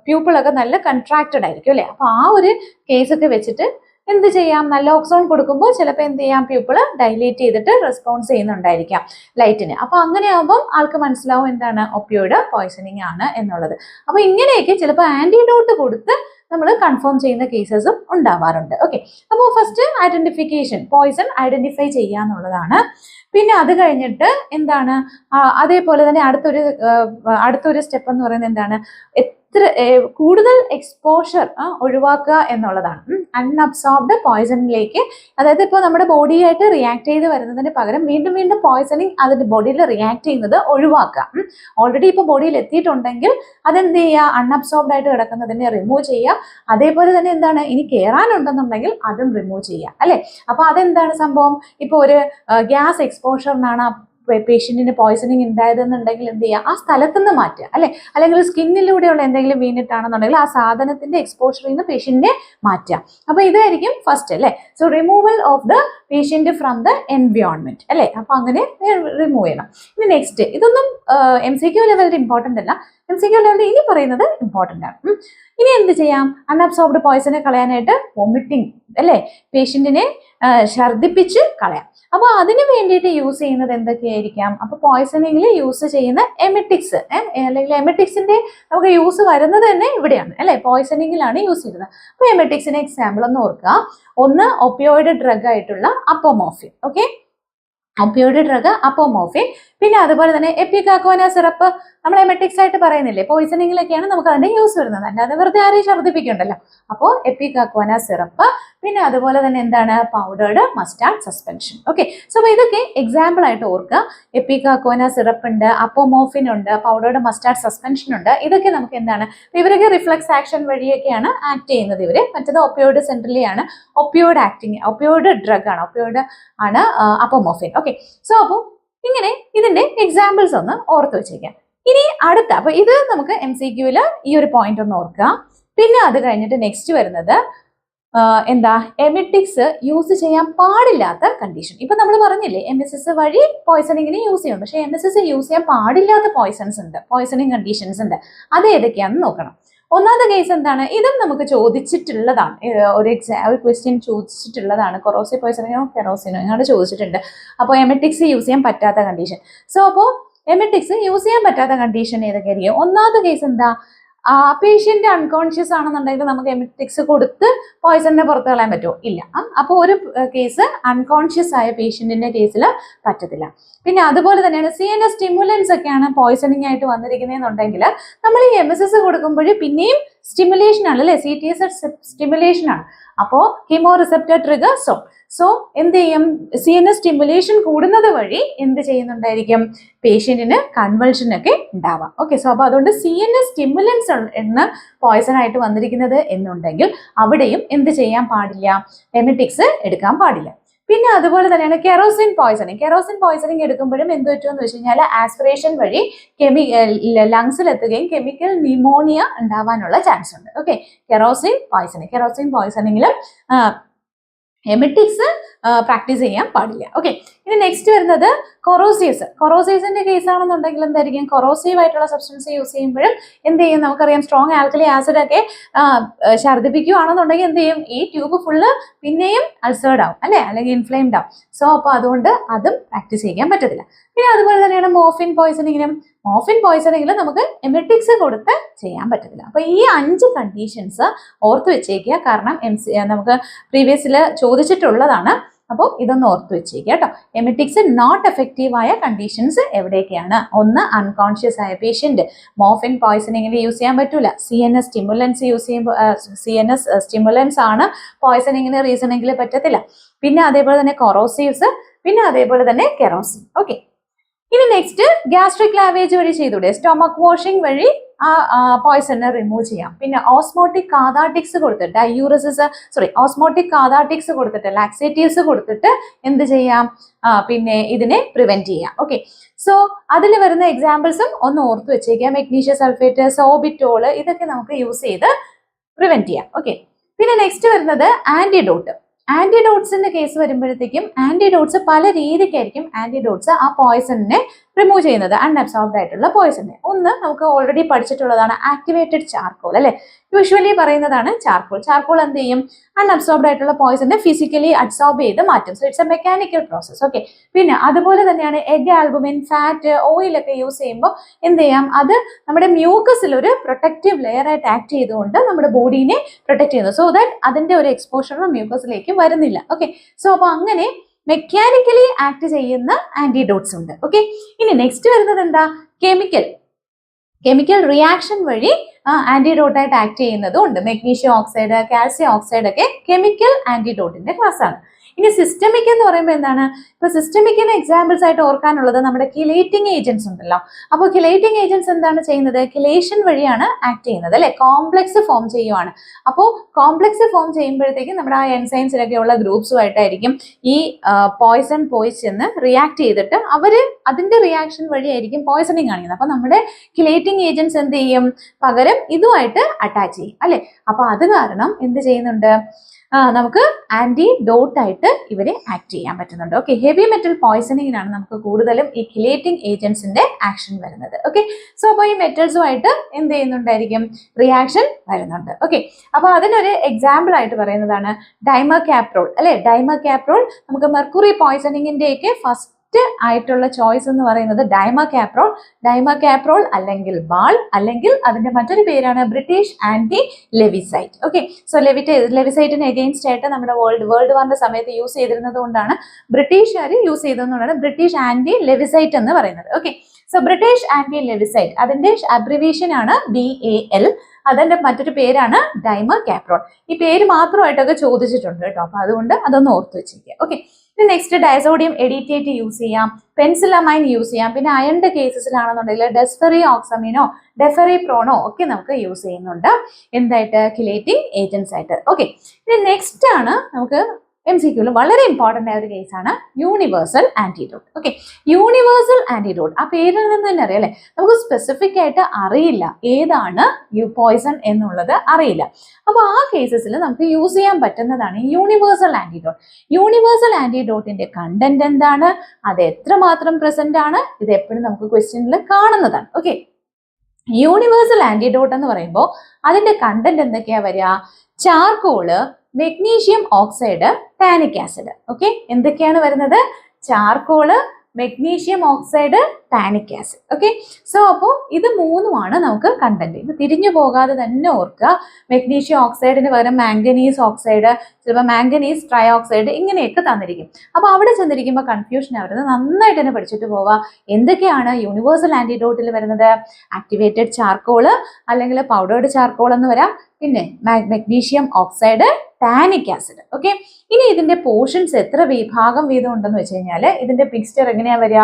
പ്യൂപ്പിളൊക്കെ നല്ല കൺട്രാക്റ്റഡ് ആയിരിക്കും അല്ലെ. അപ്പൊ ആ ഒരു കേസ് ഒക്കെ വെച്ചിട്ട് എന്ത് ചെയ്യാം? നല്ല ഓക്സോൺ കൊടുക്കുമ്പോൾ ചിലപ്പോൾ എന്ത് ചെയ്യാം? പ്യൂപ്പിള് ഡൈലേറ്റ് ചെയ്തിട്ട് റെസ്പോൺസ് ചെയ്യുന്നുണ്ടായിരിക്കാം ലൈറ്റിന്. അപ്പൊ അങ്ങനെ ആകുമ്പോൾ ആൾക്ക് മനസ്സിലാവും എന്താണ്? ഒപ്പിയോയിഡ് പോയ്സണിങ് ആണ് എന്നുള്ളത്. അപ്പൊ ഇങ്ങനെയൊക്കെ ചിലപ്പോൾ ആന്റിഡോട്ട് കൊടുത്ത് നമ്മൾ കൺഫേം ചെയ്യുന്ന കേസസും ഉണ്ടാവാറുണ്ട്. ഓക്കെ, അപ്പോൾ ഫസ്റ്റ് ഐഡന്റിഫിക്കേഷൻ, പോയിസൺ ഐഡന്റിഫൈ ചെയ്യുക എന്നുള്ളതാണ്. പിന്നെ അത് കഴിഞ്ഞിട്ട് എന്താണ്, അതേപോലെ തന്നെ അടുത്തൊരു സ്റ്റെപ്പ് എന്ന് പറയുന്നത് എന്താണ്, കൂടുതൽ എക്സ്പോഷർ ഒഴിവാക്കുക എന്നുള്ളതാണ്. അൺഅബ്സോർബ്ഡ് പോയിസണിലേക്ക്, അതായത് ഇപ്പോൾ നമ്മുടെ ബോഡിയായിട്ട് റിയാക്ട് ചെയ്ത് വരുന്നതിന് പകരം വീണ്ടും വീണ്ടും പോയിസണിങ് അതിന്റെ ബോഡിയിൽ റിയാക്ട് ചെയ്യുന്നത് ഒഴിവാക്കുക. ഓൾറെഡി ഇപ്പോൾ ബോഡിയിൽ എത്തിയിട്ടുണ്ടെങ്കിൽ അതെന്ത് ചെയ്യുക, അൺഅബ്സോർബ്ഡ് ആയിട്ട് കിടക്കുന്നതിനെ റിമൂവ് ചെയ്യുക. അതേപോലെ തന്നെ എന്താണ്, ഇനി കയറാനുണ്ടെന്നുണ്ടെങ്കിൽ അതും റിമൂവ് ചെയ്യുക, അല്ലെ. അപ്പൊ അതെന്താണ് സംഭവം, ഇപ്പൊ ഒരു ഗ്യാസ് എക്സ്പോഷറിനാണ് പേഷ്യന്റിന് പോയിസണിങ് ഉണ്ടായതെന്നുണ്ടെങ്കിൽ എന്ത് ചെയ്യുക, ആ സ്ഥലത്തുനിന്ന് മാറ്റുക, അല്ലെ. അല്ലെങ്കിൽ സ്കിന്നിലൂടെയുള്ള എന്തെങ്കിലും വീണിട്ടാണെന്നുണ്ടെങ്കിൽ ആ സാധനത്തിന്റെ എക്സ്പോഷറിൽ നിന്ന് പേഷ്യന്റിനെ മാറ്റുക. അപ്പൊ ഇതായിരിക്കും ഫസ്റ്റ്, അല്ലെ. So removal of the patient from the environment, അല്ലെ. അപ്പൊ അങ്ങനെ റിമൂവ് ചെയ്യണം. ഇനി നെക്സ്റ്റ്, ഇതൊന്നും MCQ ലെവലിൽ ഇമ്പോർട്ടന്റ് അല്ല, MCQ ലെവലിൽ ഇനി പറയുന്നത് ഇമ്പോർട്ടന്റ് ആണ്. ഇനി എന്ത് ചെയ്യാം, അൺഅബ്സോർബ്ഡ് പോയിസനെ കളയാനായിട്ട് വോമിറ്റിംഗ്, അല്ലെ, പേഷ്യന്റിനെ ഛർദിപ്പിച്ച് കളയാം. അപ്പൊ അതിന് വേണ്ടിയിട്ട് യൂസ് ചെയ്യുന്നത് എന്തൊക്കെയായിരിക്കാം, അപ്പൊ പോയിസണിങ്ങിൽ യൂസ് ചെയ്യുന്ന എമിറ്റിക്സ്, അല്ലെങ്കിൽ എമിറ്റിക്സിന്റെ നമുക്ക് യൂസ് വരുന്നത് തന്നെ ഇവിടെയാണ്, അല്ലെ, പോയിസണിങ്ങിലാണ് യൂസ് ചെയ്യുന്നത്. അപ്പൊ എമിറ്റിക്സിന് എക്സാമ്പിൾ ഒന്ന് ഓർക്കുക. ഒന്ന് ഒപ്പിയോയിഡ് ഡ്രഗ് ആയിട്ടുള്ള അപ്പോമോർഫിൻ, ഓക്കെ, ഒപ്പിയോയിഡ് ഡ്രഗ് അപ്പോമോർഫിൻ. പിന്നെ അതുപോലെ തന്നെ എപ്പികാക്കോന സിറപ്പ് നമ്മൾ എമെറ്റിക്സ് ആയിട്ട് പറയുന്നില്ലേ, പോയിസണിങ്ങിലൊക്കെയാണ് നമുക്ക് അതിന്റെ യൂസ് വരുന്നത്, അല്ലാതെ വെറുതെ ആരെയും ഛർദ്ദിപ്പിക്കണ്ടല്ലോ. അപ്പോൾ എപ്പികാക്കോന സിറപ്പ്, പിന്നെ അതുപോലെ തന്നെ എന്താണ്, powdered mustard suspension. Okay, so ഇതൊക്കെ എക്സാമ്പിൾ ആയിട്ട് ഓർക്കുക. എപ്പികാക്കോന സിറപ്പ് ഉണ്ട്, അപ്പോമോർഫിൻ ഉണ്ട്, പൗഡേർഡ് മസ്റ്റാർഡ് സസ്പെൻഷൻ ഉണ്ട്. ഇതൊക്കെ നമുക്ക് എന്താണ്, ഇവരൊക്കെ റിഫ്ലക്സ് ആക്ഷൻ വഴിയൊക്കെയാണ് ആക്ട് ചെയ്യുന്നത്. ഇവര് മറ്റേത് ഒപ്പിയോയിഡ് സെൻട്രലി ആണ്, ഒപ്പിയോയിഡ് ആക്ടിങ്, ഒപ്പിയോയിഡ് ഡ്രഗ് ആണ്, ഒപ്പിയോയിഡ് ആണ് അപ്പോമോർഫിൻ. ഓക്കെ, സോ അപ്പോൾ ഇങ്ങനെ ഇതിന്റെ എക്സാമ്പിൾസ് ഒന്ന് ഓർത്ത് വെച്ചേക്കാം. ഇനി അടുത്ത, അപ്പൊ ഇത് നമുക്ക് MCQല് ഈ ഒരു പോയിന്റ് ഒന്ന് ഓർക്കുക. പിന്നെ അത് കഴിഞ്ഞിട്ട് നെക്സ്റ്റ് വരുന്നത് എന്താ, എമിറ്റിക്സ് യൂസ് ചെയ്യാൻ പാടില്ലാത്ത കണ്ടീഷൻ. ഇപ്പൊ നമ്മൾ പറഞ്ഞില്ലേ MSS വഴി പോയിസണിങ്ങിന് യൂസ് ചെയ്യും, പക്ഷെ MSS യൂസ് ചെയ്യാൻ പാടില്ലാത്ത പോയിസൺസ് ഉണ്ട്, പോയിസണിങ് കണ്ടീഷൻസ് ഉണ്ട്. അത് ഏതൊക്കെയാണെന്ന് നോക്കണം. ഒന്നാമത്തെ കേസ് എന്താണ്, ഇതും നമുക്ക് ചോദിച്ചിട്ടുള്ളതാണ്, ഒരു ക്വസ്റ്റ്യൻ ചോദിച്ചിട്ടുള്ളതാണ്. കൊറോസീവ് പോയിസണിങ്ങോ കെറോസിനോ ഇങ്ങനെ ചോദിച്ചിട്ടുണ്ട്. അപ്പോൾ എമിറ്റിക്സ് യൂസ് ചെയ്യാൻ പറ്റാത്ത കണ്ടീഷൻ. സോ അപ്പോൾ എമിറ്റിക്സ് യൂസ് ചെയ്യാൻ പറ്റാത്ത കണ്ടീഷൻ ഏതൊക്കെയായിരിക്കും? ഒന്നാമത്തെ കേസ് എന്താ, പേഷ്യന്റ് അൺകോൺഷ്യസ് ആണെന്നുണ്ടെങ്കിൽ നമുക്ക് എമിറ്റിക്സ് കൊടുത്ത് പോയിസണിനെ പുറത്ത് കളയാൻ പറ്റുമോ? ഇല്ല. അപ്പോൾ ഒരു കേസ് അൺകോൺഷ്യസ് ആയ പേഷ്യന്റിന്റെ കേസിൽ പറ്റത്തില്ല. പിന്നെ അതുപോലെ തന്നെയാണ് CNS സ്റ്റിമുലൻസ് ഒക്കെയാണ് പോയിസണിങ് ആയിട്ട് വന്നിരിക്കുന്നതെന്നുണ്ടെങ്കിൽ നമ്മൾ ഈ MSS കൊടുക്കുമ്പോൾ പിന്നെയും സ്റ്റിമുലേഷൻ ആണ്, അല്ലെ, CTS സ്റ്റിമുലേഷൻ ആണ്. അപ്പോൾ കീമോ റിസപ്റ്റർ ട്രിഗർ സോ എന്ത് ചെയ്യും, CNS സ്റ്റിമുലേഷൻ കൂടുന്നത് വഴി എന്ത് ചെയ്യുന്നുണ്ടായിരിക്കും, പേഷ്യന്റിന് കൺവൾഷൻ ഒക്കെ ഉണ്ടാവാം. ഓക്കെ, സോ അപ്പോൾ അതുകൊണ്ട് CNS സ്റ്റിമുലൻസ് എന്ന പോയിസൺ ആയിട്ട് വന്നിരിക്കുന്നത് എന്നുണ്ടെങ്കിൽ അവിടെയും എന്ത് ചെയ്യാൻ പാടില്ല, എമിറ്റിക്സ് എടുക്കാൻ പാടില്ല. പിന്നെ അതുപോലെ തന്നെയാണ് കെറോസിൻ പോയിസണിങ് എടുക്കുമ്പോഴും എന്ത് പറ്റുമെന്ന് വെച്ച് കഴിഞ്ഞാൽ ആസ്പിറേഷൻ വഴി ലങ്സിൽ എത്തുകയും കെമിക്കൽ ന്യൂമോണിയ ഉണ്ടാവാനുള്ള ചാൻസ് ഉണ്ട്. ഓക്കെ, കെറോസിൻ പോയിസണിങ്ങിലും എമിറ്റിക്സ് പ്രാക്ടീസ് ചെയ്യാൻ പാടില്ല. ഓക്കെ, ഇനി നെക്സ്റ്റ് വരുന്നത് കൊറോസീവ്സിന്റെ കേസ് ആണെന്നുണ്ടെങ്കിൽ എന്തായിരിക്കും, കൊറോസീവ് ആയിട്ടുള്ള സബ്സ്റ്റൻസ് യൂസ് ചെയ്യുമ്പോഴും എന്ത് ചെയ്യും, നമുക്കറിയാം സ്ട്രോങ് ആൽക്കലി ആസിഡ് ഒക്കെ ഛർദ്ദിപ്പിക്കുകയാണെന്നുണ്ടെങ്കിൽ എന്ത് ചെയ്യും, ഈ ട്യൂബ് ഫുള്ള് പിന്നെയും അൾസേർഡ് ആവും, അല്ലെ, അല്ലെങ്കിൽ ഇൻഫ്ലെയിംഡ് ആവും. സോ അപ്പോൾ അതുകൊണ്ട് അതും പ്രാക്ടീസ് ചെയ്യാൻ പറ്റത്തില്ല. പിന്നെ അതുപോലെ തന്നെയാണ് മോർഫിൻ പോയിസണിങ്ങിലും നമുക്ക് എമിറ്റിക്സ് കൊടുത്ത് ചെയ്യാൻ പറ്റത്തില്ല. അപ്പൊ ഈ 5 കണ്ടീഷൻസ് ഓർത്ത് വെച്ചേക്കുക, കാരണം നമുക്ക് പ്രീവിയസിൽ ചോദിച്ചിട്ടുള്ളതാണ്. അപ്പോൾ ഇതൊന്ന് ഓർത്ത് വെച്ചേക്കുക കേട്ടോ. എമിറ്റിക്സ് നോട്ട് എഫക്റ്റീവ് ആയ കണ്ടീഷൻസ് എവിടെയൊക്കെയാണ്? ഒന്ന്, അൺകോൺഷ്യസ് ആയ പേഷ്യന്റ്, മോർഫിൻ പോയിസണിങ്ങിൽ യൂസ് ചെയ്യാൻ പറ്റൂല. CNS സ്റ്റിമുലൻസ് യൂസ് ചെയ്യുമ്പോൾ CNS സ്റ്റിമുലൻസ് ആണ് പോയിസണിങ്ങിന് റീസണെങ്കിൽ പറ്റത്തില്ല. പിന്നെ അതേപോലെ തന്നെ കൊറോസീവ്സ്, പിന്നെ അതേപോലെ തന്നെ കെറോസിൻ. ഓക്കെ, ഇനി നെക്സ്റ്റ് ഗ്യാസ്ട്രിക് ലാവേജ് വഴി ചെയ്തൂടെ, സ്റ്റൊമക് വാഷിംഗ് വഴി ആ പോയിസണിനെ റിമൂവ് ചെയ്യാം. പിന്നെ ഓസ്മോട്ടിക് കാതാർട്ടിക്സ് കൊടുത്തിട്ട് ഓസ്മോട്ടിക് കാതാർട്ടിക്സ് കൊടുത്തിട്ട് ലാക്സേറ്റീവ്സ് കൊടുത്തിട്ട് എന്ത് ചെയ്യാം, പിന്നെ ഇതിനെ പ്രിവെന്റ് ചെയ്യാം. ഓക്കെ, സോ അതിൽ വരുന്ന എക്സാമ്പിൾസും ഒന്ന് ഓർത്ത് വെച്ചേക്കാം. മെഗ്നീഷ്യം സൾഫേറ്റ്, സോബിറ്റോള്, ഇതൊക്കെ നമുക്ക് യൂസ് ചെയ്ത് പ്രിവെന്റ് ചെയ്യാം. ഓക്കെ, പിന്നെ നെക്സ്റ്റ് വരുന്നത് ആന്റിഡോട്ട്സിന്റെ കേസ് വരുമ്പോഴത്തേക്കും ആന്റിഡോട്ട്സ് പല രീതിക്കായിരിക്കും ആന്റിഡോട്ട്സ് ആ പോയിസണിനെ റിമൂവ് ചെയ്യുന്നത്, അൺഅബ്സോർബ്ഡ് ആയിട്ടുള്ള പോയിസണിനെ. ഒന്ന് നമുക്ക് ഓൾറെഡി പഠിച്ചിട്ടുള്ളതാണ് ആക്ടിവേറ്റഡ് ചാർക്കോൾ, അല്ലെ. യൂഷ്വലി പറയുന്നതാണ് ചാർക്കോൾ. ചാർക്കോൾ എന്ത് ചെയ്യും? അൺഅബ്സോർബ്ഡ് ആയിട്ടുള്ള പോയിസനെ ഫിസിക്കലി അബ്സോർബ് ചെയ്ത് മാറ്റും. So it's A mechanical process. Okay, പിന്നെ അതുപോലെ തന്നെയാണ് എഗ് ആൽബുമിൻ, ഫാറ്റ്, ഓയിലൊക്കെ യൂസ് ചെയ്യുമ്പോൾ എന്ത് ചെയ്യാം? അത് നമ്മുടെ മ്യൂക്കസിൽ ഒരു പ്രൊട്ടക്റ്റീവ് ലെയർ ആയിട്ട് ആക്ട് ചെയ്തുകൊണ്ട് നമ്മുടെ ബോഡീനെ പ്രൊട്ടക്ട് ചെയ്യുന്നു. സോ ദാറ്റ് അതിന്റെ ഒരു എക്സ്പോഷർ മ്യൂക്കസിലേക്ക് വരുന്നില്ല. ഓക്കെ, സോ അപ്പൊ അങ്ങനെ മെക്കാനിക്കലി ആക്ട് ചെയ്യുന്ന ആന്റിഡോട്ട്സ് ഉണ്ട്. ഓക്കെ, ഇനി നെക്സ്റ്റ് വരുന്നത് എന്താ? കെമിക്കൽ റിയാക്ഷൻ വഴി ആന്റിഡോട്ടായിട്ട് ആക്ട് ചെയ്യുന്നതും ഉണ്ട്. മെഗ്നീഷ്യം ഓക്സൈഡ്, കാൽസ്യം ഓക്സൈഡ് ഒക്കെ കെമിക്കൽ ആന്റിഡോട്ടിന്റെ ക്ലാസ് ആണ്. ഇനി സിസ്റ്റമിക് എന്ന് പറയുമ്പോൾ എന്താണ്? ഇപ്പൊ സിസ്റ്റമിക്കിന് എക്സാമ്പിൾസ് ആയിട്ട് ഓർക്കാനുള്ളത് നമ്മുടെ കിലേറ്റിംഗ് ഏജൻസ് ഉണ്ടല്ലോ. അപ്പോൾ കിലേറ്റിംഗ് ഏജൻസ് എന്താണ് ചെയ്യുന്നത്? കിലേഷൻ വഴിയാണ് ആക്ട് ചെയ്യുന്നത്, അല്ലെ? കോംപ്ലക്സ് ഫോം ചെയ്യുവാണ്. അപ്പോൾ കോംപ്ലക്സ് ഫോം ചെയ്യുമ്പോഴത്തേക്കും നമ്മുടെ ആ എൻസൈംസിലൊക്കെയുള്ള ഗ്രൂപ്പ്സുമായിട്ടായിരിക്കും ഈ പോയിസൺ പോയി ചെന്ന് റിയാക്ട് ചെയ്തിട്ട് അവര് അതിന്റെ റിയാക്ഷൻ വഴിയായിരിക്കും പോയിസണിങ് കാണിക്കുന്നത്. അപ്പൊ നമ്മുടെ കിലേറ്റിംഗ് ഏജൻസ് എന്ത് ചെയ്യും? പകരം ഇതുമായിട്ട് അറ്റാച്ച് ചെയ്യും, അല്ലെ? അപ്പൊ അത് കാരണം എന്ത് ചെയ്യുന്നുണ്ട്? നമുക്ക് ആന്റിഡോട്ട് ആയിട്ട് ഇവരെ ആക്ട് ചെയ്യാൻ പറ്റുന്നുണ്ട്. ഓക്കെ, ഹെവി മെറ്റൽ പോയിസണിങ്ങിനാണ് നമുക്ക് കൂടുതലും ഈ കിലേറ്റിംഗ് ഏജൻസിന്റെ ആക്ഷൻ വരുന്നത്. ഓക്കെ, സോ അപ്പോൾ ഈ മെറ്റൽസുമായിട്ട് എന്ത് ചെയ്യുന്നുണ്ടായിരിക്കും? റിയാക്ഷൻ വരുന്നുണ്ട്. ഓക്കെ, അപ്പൊ അതിനൊരു എക്സാമ്പിൾ ആയിട്ട് പറയുന്നതാണ് ഡൈമർകാപ്രോൾ, അല്ലെ? ഡൈമർകാപ്രോൾ നമുക്ക് മെർക്കുറി പോയിസണിങ്ങിന്റെ ഒക്കെ ഫസ്റ്റ് ആയിട്ടുള്ള ചോയ്സ് എന്ന് പറയുന്നത് ഡൈമർകാപ്രോൾ അല്ലെങ്കിൽ ബാൾ, അല്ലെങ്കിൽ അതിന്റെ മറ്റൊരു പേരാണ് British anti lewisite. Okay, so ലെവിസൈറ്റിന് എഗെയിൻസ്റ്റ് ആയിട്ട് നമ്മുടെ വേൾഡ് വാറിന്റെ സമയത്ത് യൂസ് ചെയ്തിരുന്നത് കൊണ്ടാണ് ബ്രിട്ടീഷുകാർ യൂസ് ചെയ്തതെന്നാണ് ബ്രിട്ടീഷ് ആന്റി ലെവിസൈറ്റ് എന്ന് പറയുന്നത്. ഓക്കെ, സോ ബ്രിട്ടീഷ് ആന്റി ലെവിസൈറ്റ് അതിന്റെ അബ്രിവേഷൻ ആണ് BAL. അതിന്റെ മറ്റൊരു പേരാണ് ഡൈമർകാപ്രോൾ. ഈ പേര് മാത്രമായിട്ടൊക്കെ ചോദിച്ചിട്ടുണ്ട് കേട്ടോ, അപ്പൊ അതുകൊണ്ട് അതൊന്ന് ഓർത്ത് വെച്ചിരിക്കുക. ഓക്കെ, നെക്സ്റ്റ് ഡയസോഡിയം എഡിറ്റേറ്റ് യൂസ് ചെയ്യാം, പെൻസിലമൈൻ യൂസ് ചെയ്യാം. പിന്നെ അയണിന്റെ കേസസിലാണെന്നുണ്ടെങ്കിൽ ഡെസ്ഫെറി ഓക്സമിനോ ഡെഫെറി പ്രോണോ ഒക്കെ നമുക്ക് യൂസ് ചെയ്യുന്നുണ്ട്. എന്തായിട്ട്? കിലേറ്റിംഗ് ഏജൻസ് ആയിട്ട്. ഓക്കെ, ഇനി നെക്സ്റ്റ് ആണ് നമുക്ക് MCQലും വളരെ ഇമ്പോർട്ടന്റ് ആയ ഒരു കേസാണ് universal antidote. Okay, universal antidote ആ പേരിൽ നിന്ന് തന്നെ അറിയാം, അല്ലെ? നമുക്ക് സ്പെസിഫിക് ആയിട്ട് അറിയില്ല ഏതാണ് പോയിസൺ എന്നുള്ളത് അറിയില്ല. അപ്പൊ ആ കേസസിൽ നമുക്ക് യൂസ് ചെയ്യാൻ പറ്റുന്നതാണ് യൂണിവേഴ്സൽ ആന്റിഡോട്ട്. യൂണിവേഴ്സൽ ആന്റിഡോട്ടിന്റെ കണ്ടന്റ് എന്താണ്? അത് എത്രമാത്രം പ്രസന്റ് ആണ്? ഇത് എപ്പോഴും നമുക്ക് ക്വസ്റ്റ്യനിൽ കാണുന്നതാണ്. ഓക്കെ, യൂണിവേഴ്സൽ ആന്റിഡോട്ട് എന്ന് പറയുമ്പോൾ അതിന്റെ കണ്ടന്റ് എന്തൊക്കെയാ വരിക? Charcoal, magnesium oxide, tannic acid. Okay, എന്തൊക്കെയാണ് വരുന്നത്? Charcoal, magnesium oxide, tannic acid. Okay, so അപ്പോൾ ഇത് മൂന്നുമാണ് നമുക്ക് കണ്ടന്റ്. ഇത് തിരിഞ്ഞു പോകാതെ തന്നെ ഓർക്കുക. മെഗ്നീഷ്യം ഓക്സൈഡിന് പകരം മാംഗനീസ് ഓക്സൈഡ്, ചിലപ്പോൾ മാംഗനീസ് ട്രൈ ഓക്സൈഡ് ഇങ്ങനെയൊക്കെ തന്നിരിക്കും. അപ്പൊ അവിടെ ചെന്നിരിക്കുമ്പോൾ കൺഫ്യൂഷൻ ആവുന്നത്. നന്നായിട്ട് തന്നെ പഠിച്ചിട്ട് പോവുക. എന്തൊക്കെയാണ് യൂണിവേഴ്സൽ ആന്റിഡോട്ടിൽ വരുന്നത്? ആക്ടിവേറ്റഡ് ചാർക്കോള് അല്ലെങ്കിൽ പൗഡേർഡ് ചാർക്കോൾ എന്ന് വരാം, പിന്നെ magnesium oxide, tannic acid. Okay, ഇനി ഇതിന്റെ പോർഷൻസ് എത്ര ഭാഗം വീതം ഉണ്ടെന്ന് വെച്ച് കഴിഞ്ഞാൽ ഇതിന്റെ മിക്സ്ചർ എങ്ങനെയാ വരിക?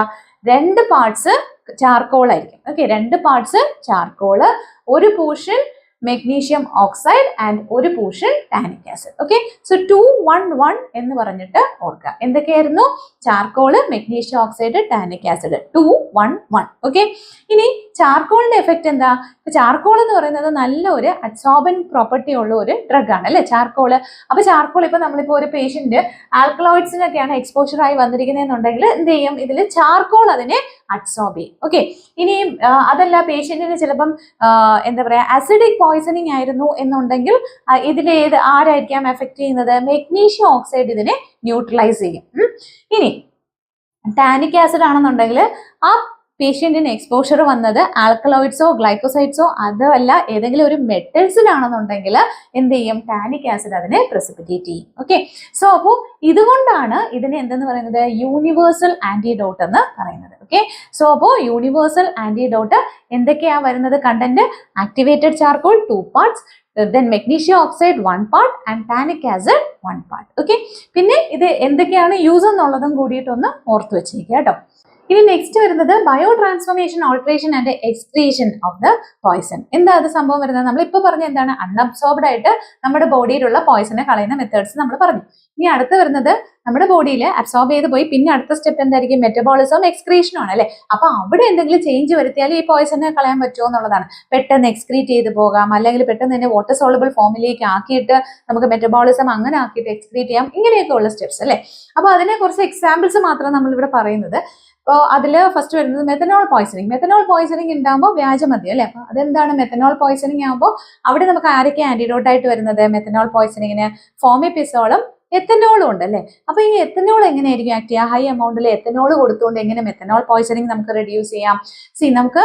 2 പാർട്സ് ചാർക്കോൾ ആയിരിക്കും. ഓക്കെ, 2 പാർട്സ് ചാർക്കോള്, ഒരു പോർഷൻ മെഗ്നീഷ്യം ഓക്സൈഡ് ആൻഡ് ഒരു portion tannic acid. Okay, so 2-1-1 എന്ന് പറഞ്ഞിട്ട് ഓർക്കുക. എന്തൊക്കെയായിരുന്നു? Charcoal, magnesium oxide, tannic acid. 2-1-1. Okay, ഇനി ചാർക്കോളിന്റെ എഫക്ട് എന്താ? ചാർക്കോൾ എന്ന് പറയുന്നത് നല്ലൊരു അബ്സോർബൻ പ്രോപ്പർട്ടി ഉള്ള ഒരു ഡ്രഗ് ആണ്, അല്ലെ? ചാർക്കോള്. അപ്പൊ ചാർക്കോൾ ഇപ്പൊ നമ്മളിപ്പോ ഒരു പേഷ്യന്റ് ആൽക്കലോയിഡ്സിനൊക്കെയാണ് എക്സ്പോഷർ ആയി വന്നിരിക്കുന്നതെന്നുണ്ടെങ്കിൽ എന്ത് ചെയ്യും? ഇതിൽ ചാർക്കോൾ അതിനെ അബ്സോർബ് ചെയ്യും. ഓക്കെ, ഇനി അതല്ല പേഷ്യന്റിന് ചിലപ്പം എന്താ പറയാ ആസിഡിക് പോയിസണിങ് ആയിരുന്നു എന്നുണ്ടെങ്കിൽ ഇതിൽ ആരായിരിക്കാം എഫക്ട് ചെയ്യുന്നത്? മെഗ്നീഷ്യം ഓക്സൈഡ് ഇതിനെ ന്യൂട്രലൈസ് ചെയ്യും. ഇനി ടാനിക് ആസിഡ് ആണെന്നുണ്ടെങ്കിൽ ആ പേഷ്യന്റിന് എക്സ്പോഷർ വന്നത് ആൽക്കലോയിഡ്സോ ഗ്ലൈക്കോസൈഡ്സോ അതല്ല ഏതെങ്കിലും ഒരു മെറ്റൽസിലാണെന്നുണ്ടെങ്കിൽ എന്ത് ചെയ്യും? ടാനിക് ആസിഡ് അതിനെ പ്രസിപ്പിറ്റേറ്റ് ചെയ്യും. ഓക്കെ, സോ അപ്പോൾ ഇതുകൊണ്ടാണ് ഇതിനെ എന്തെന്ന് പറയുന്നത്? യൂണിവേഴ്സൽ ആന്റിഡോട്ട് എന്ന് പറയുന്നത്. ഓക്കെ, സോ അപ്പോൾ യൂണിവേഴ്സൽ ആന്റിഡോട്ട് എന്തൊക്കെയാ വരുന്നത്? Content activated charcoal 2 parts, then magnesium oxide 1 part and tannic acid 1 part. Okay, പിന്നെ ഇത് എന്തൊക്കെയാണ് യൂസ് എന്നുള്ളതും കൂടിയിട്ടൊന്ന് ഓർത്തു വെച്ചിരിക്കുക കേട്ടോ. ഇനി നെക്സ്റ്റ് വരുന്നത് bio transformation, alteration and excretion of the poison. എന്താ അത് സംഭവം വരുന്നത്? നമ്മൾ ഇപ്പൊ പറഞ്ഞ എന്താണ്? അൺഅബ്സോർബ്ഡ് ആയിട്ട് നമ്മുടെ ബോഡിയിലുള്ള പോയിസനെ കളയുന്ന മെത്തേഡ്സ് നമ്മൾ പറഞ്ഞു. ഇനി അടുത്ത് വരുന്നത് നമ്മുടെ ബോഡിയിൽ അബ്സോർബ് ചെയ്ത് പോയി പിന്നെ അടുത്ത സ്റ്റെപ്പ് എന്തായിരിക്കും? മെറ്റബോളിസവും എക്സ്ക്രീഷനും ആണ് അല്ലെ. അപ്പൊ അവിടെ എന്തെങ്കിലും ചേഞ്ച് വരുത്തിയാൽ ഈ പോയിസനെ കളയാൻ പറ്റുമോ എന്നുള്ളതാണ്. പെട്ടെന്ന് എക്സ്ക്രീറ്റ് ചെയ്ത് പോകാം, അല്ലെങ്കിൽ പെട്ടെന്ന് തന്നെ വാട്ടർ സോളബിൾ ഫോമിലേക്ക് ആക്കിയിട്ട് നമുക്ക് മെറ്റബോളിസം അങ്ങനെ ആക്കിയിട്ട് എക്സ്ക്രീറ്റ് ചെയ്യാം, ഇങ്ങനെയൊക്കെ ഉള്ള സ്റ്റെപ്സ് അല്ലെ. അപ്പൊ അതിനെ കുറച്ച് എക്സാമ്പിൾസ് മാത്രം നമ്മൾ ഇവിടെ പറയുന്നത്. അപ്പോൾ അതിൽ ഫസ്റ്റ് വരുന്നത് മെത്തനോൾ പോയിസണിങ്. മെത്തനോൾ പോയിസണിങ് ഉണ്ടാകുമ്പോൾ വ്യാജമദ്യം അല്ലെ. അപ്പൊ അതെന്താണ്? മെത്തനോൾ പോയിസണിങ് ആകുമ്പോൾ അവിടെ നമുക്ക് ആരൊക്കെ ആന്റിഡോട്ട് ആയിട്ട് വരുന്നത്? മെത്തനോൾ പോയിസണിങ്ങിന് ഫോമിപ്പിസോളും എത്തനോളും ഉണ്ട് അല്ലെ. അപ്പൊ ഈ എത്തനോൾ എങ്ങനെയായിരിക്കും ആക്ട് ചെയ്യുക? ഹൈ എമൗണ്ടിൽ എത്തനോൾ കൊടുത്തുകൊണ്ട് എങ്ങനെ മെത്തനോൾ പോയിസണിങ് നമുക്ക് റെഡ്യൂസ് ചെയ്യാം? നമുക്ക്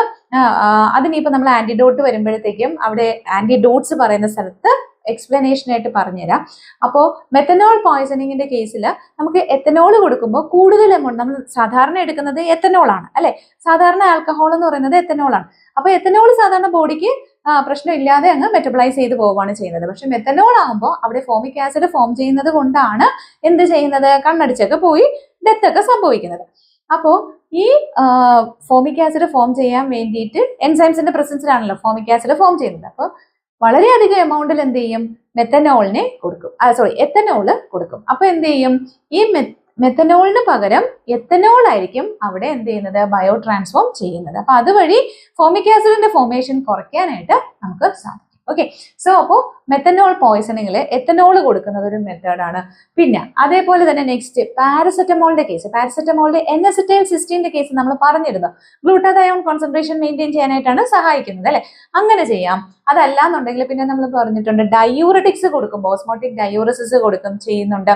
അതിനിപ്പോ നമ്മൾ ആന്റിഡോട്ട് വരുമ്പോഴത്തേക്കും അവിടെ ആന്റിഡോട്ട്സ് പറയുന്ന സ്ഥലത്ത് എക്സ്പ്ലനേഷൻ ആയിട്ട് പറഞ്ഞുതരാം. അപ്പോൾ മെത്തനോൾ പോയിസണിങ്ങിന്റെ കേസിൽ നമുക്ക് എത്തനോൾ കൊടുക്കുമ്പോൾ കൂടുതൽ എമൗണ്ട്, നമ്മൾ സാധാരണ എടുക്കുന്നത് എത്തനോൾ ആണ് അല്ലെ. സാധാരണ ആൽക്കഹോൾ എന്ന് പറയുന്നത് എത്തനോൾ ആണ്. അപ്പൊ എത്തനോൾ സാധാരണ ബോഡിക്ക് പ്രശ്നമില്ലാതെ അങ്ങ് മെറ്റബിളൈസ് ചെയ്ത് പോവുകയാണ് ചെയ്യുന്നത്. പക്ഷെ മെത്തനോൾ ആകുമ്പോൾ അവിടെ ഫോമിക് ആസിഡ് ഫോം ചെയ്യുന്നത് കൊണ്ടാണ് എന്ത് ചെയ്യുന്നത്? കണ്ണടിച്ചൊക്കെ പോയി ഡെത്ത് ഒക്കെ സംഭവിക്കുന്നത്. അപ്പോൾ ഈ ഫോമിക് ആസിഡ് ഫോം ചെയ്യാൻ വേണ്ടിയിട്ട് എൻസൈംസിന്റെ പ്രസൻസിലാണല്ലോ ഫോമിക് ആസിഡ് ഫോം ചെയ്യുന്നത്. അപ്പോൾ വളരെയധികം എമൗണ്ടിൽ എന്ത് ചെയ്യും? മെത്തനോളിനെ കൊടുക്കും, എത്തനോള് കൊടുക്കും. അപ്പൊ എന്ത് ചെയ്യും? ഈ മെത്തനോളിന് പകരം എത്തനോൾ ആയിരിക്കും അവിടെ എന്ത് ചെയ്യുന്നത്? ബയോ ട്രാൻസ്ഫോം ചെയ്യുന്നത്. അപ്പൊ അതുവഴി ഫോമിക് ആസിഡിന്റെ ഫോർമേഷൻ കുറയ്ക്കാനായിട്ട് നമുക്ക് സാധിക്കും. ഓക്കെ, സോ അപ്പോൾ മെത്തനോൾ പോയിസണിങ്ങിൽ എത്തനോൾ കൊടുക്കുന്നത് ഒരു മെത്തേഡാണ്. പിന്നെ അതേപോലെ തന്നെ നെക്സ്റ്റ് പാരസെറ്റമോളിന്റെ കേസ്. പാരസെറ്റമോളിന്റെ N-അസറ്റൈൽ സിസ്റ്റീന്റെ കേസ് നമ്മൾ പറഞ്ഞിരുന്നു. ഗ്ലൂട്ടാതയോൺ കോൺസെൻട്രേഷൻ മെയിൻറ്റെയിൻ ചെയ്യാനായിട്ടാണ് സഹായിക്കുന്നത് അല്ലെ. അങ്ങനെ ചെയ്യാം. അതല്ല എന്നുണ്ടെങ്കിൽ പിന്നെ നമ്മൾ പറഞ്ഞിട്ടുണ്ട് ഡയൂററ്റിക്സ് കൊടുക്കുമ്പോൾ ഓസ്മോട്ടിക് ഡയൂറസിസ് ചെയ്യുന്നുണ്ട്.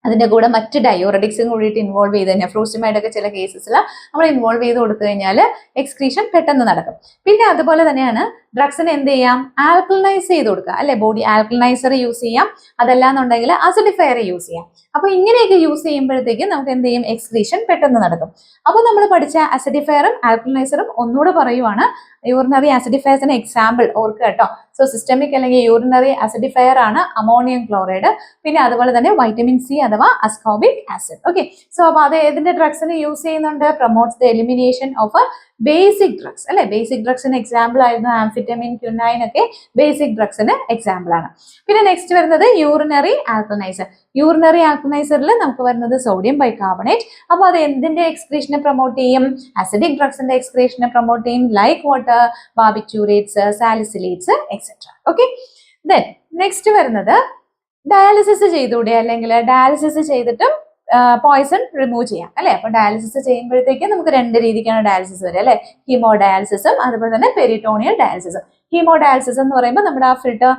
അതിന്റെ കൂടെ മറ്റ് ഡയോററ്റിക്സും കൂടിയിട്ട് ഇൻവോൾവ് ചെയ്ത് കഴിഞ്ഞാൽ ഫ്രൂസിമൈഡൊക്കെ ചില കേസസിൽ നമ്മൾ ഇൻവോൾവ് ചെയ്ത് കൊടുത്തു കഴിഞ്ഞാൽ എക്സ്ക്രീഷൻ പെട്ടെന്ന് നടക്കും. പിന്നെ അതുപോലെ തന്നെയാണ് ഡ്രഗ്സിന് എന്ത് ചെയ്യാം? ആൽക്കലൈസ് ചെയ്ത് കൊടുക്കുക അല്ലെ. ബോഡി ആൽക്കലൈസർ യൂസ് ചെയ്യാം, അതല്ലാന്നുണ്ടെങ്കിൽ അസിഡിഫയർ യൂസ് ചെയ്യാം. അപ്പൊ ഇങ്ങനെയൊക്കെ യൂസ് ചെയ്യുമ്പോഴത്തേക്കും നമുക്ക് എന്ത് ചെയ്യും? എക്സ്ക്രീഷൻ പെട്ടെന്ന് നടക്കും. അപ്പൊ നമ്മൾ പഠിച്ച അസിഡിഫയറും ആൽക്കലൈസറും ഒന്നുകൂടെ പറയുവാണ്. യൂറിനറി ആസിഡിഫയർസിന് എക്സാമ്പിൾ ഓർക്കുക കേട്ടോ. സോ സിസ്റ്റമിക് അല്ലെങ്കിൽ യൂറിനറി ആസിഡിഫയർ ആണ് അമോണിയം ക്ലോറൈഡ്. പിന്നെ അതുപോലെ തന്നെ വൈറ്റമിൻ സി അഥവാ അസ്കോർബിക് ആസിഡ്. ഓക്കെ, സോ അപ്പൊ അത് ഏതിന്റെ ഡ്രഗ്സിന് യൂസ് ചെയ്യുന്നുണ്ട്? Promotes the elimination of basic drugs അല്ലെ. ബേസിക് ഡ്രഗ്സിന് എക്സാമ്പിൾ ആയിരുന്നു ആംഫിറ്റമിൻ, ക്യുനൈൻ ഒക്കെ ബേസിക് ഡ്രഗ്സിന് എക്സാമ്പിൾ ആണ്. പിന്നെ നെക്സ്റ്റ് വരുന്നത് യൂറിനറി ആൽക്കലൈസർ. യൂറിനറി ആൽക്കലൈസറിൽ നമുക്ക് വരുന്നത് സോഡിയം ബൈകാർബണേറ്റ്. അപ്പൊ അത് എന്തിന്റെ എക്സ്ക്രീഷനെ പ്രൊമോട്ട് ചെയ്യും? അസിഡിക് ഡ്രഗ്സിന്റെ എക്സ്ക്രീഷനെ പ്രൊമോട്ട് ചെയ്യും, like water, barbiturates, salicylates etcetera. Okay, then next വരുന്നത് ഡയാലിസിസ് ചെയ്തൂടെ, അല്ലെങ്കിൽ ഡയാലിസിസ് ചെയ്തിട്ടും പോയിസൺ റിമൂവ് ചെയ്യാം അല്ലെ. അപ്പൊ ഡയാലിസിസ് ചെയ്യുമ്പോഴത്തേക്ക് നമുക്ക് രണ്ട് രീതിക്കാണ് ഡയാലിസിസ് വരിക അല്ലെ. ഹീമോ ഡയാലിസിസും അതുപോലെ തന്നെ പെരിറ്റോണിയൽ ഡയാലിസിസും. ഹീമോ ഡയാലിസിസ് എന്ന് പറയുമ്പോൾ നമ്മുടെ ആ ഫിൽട്ടർ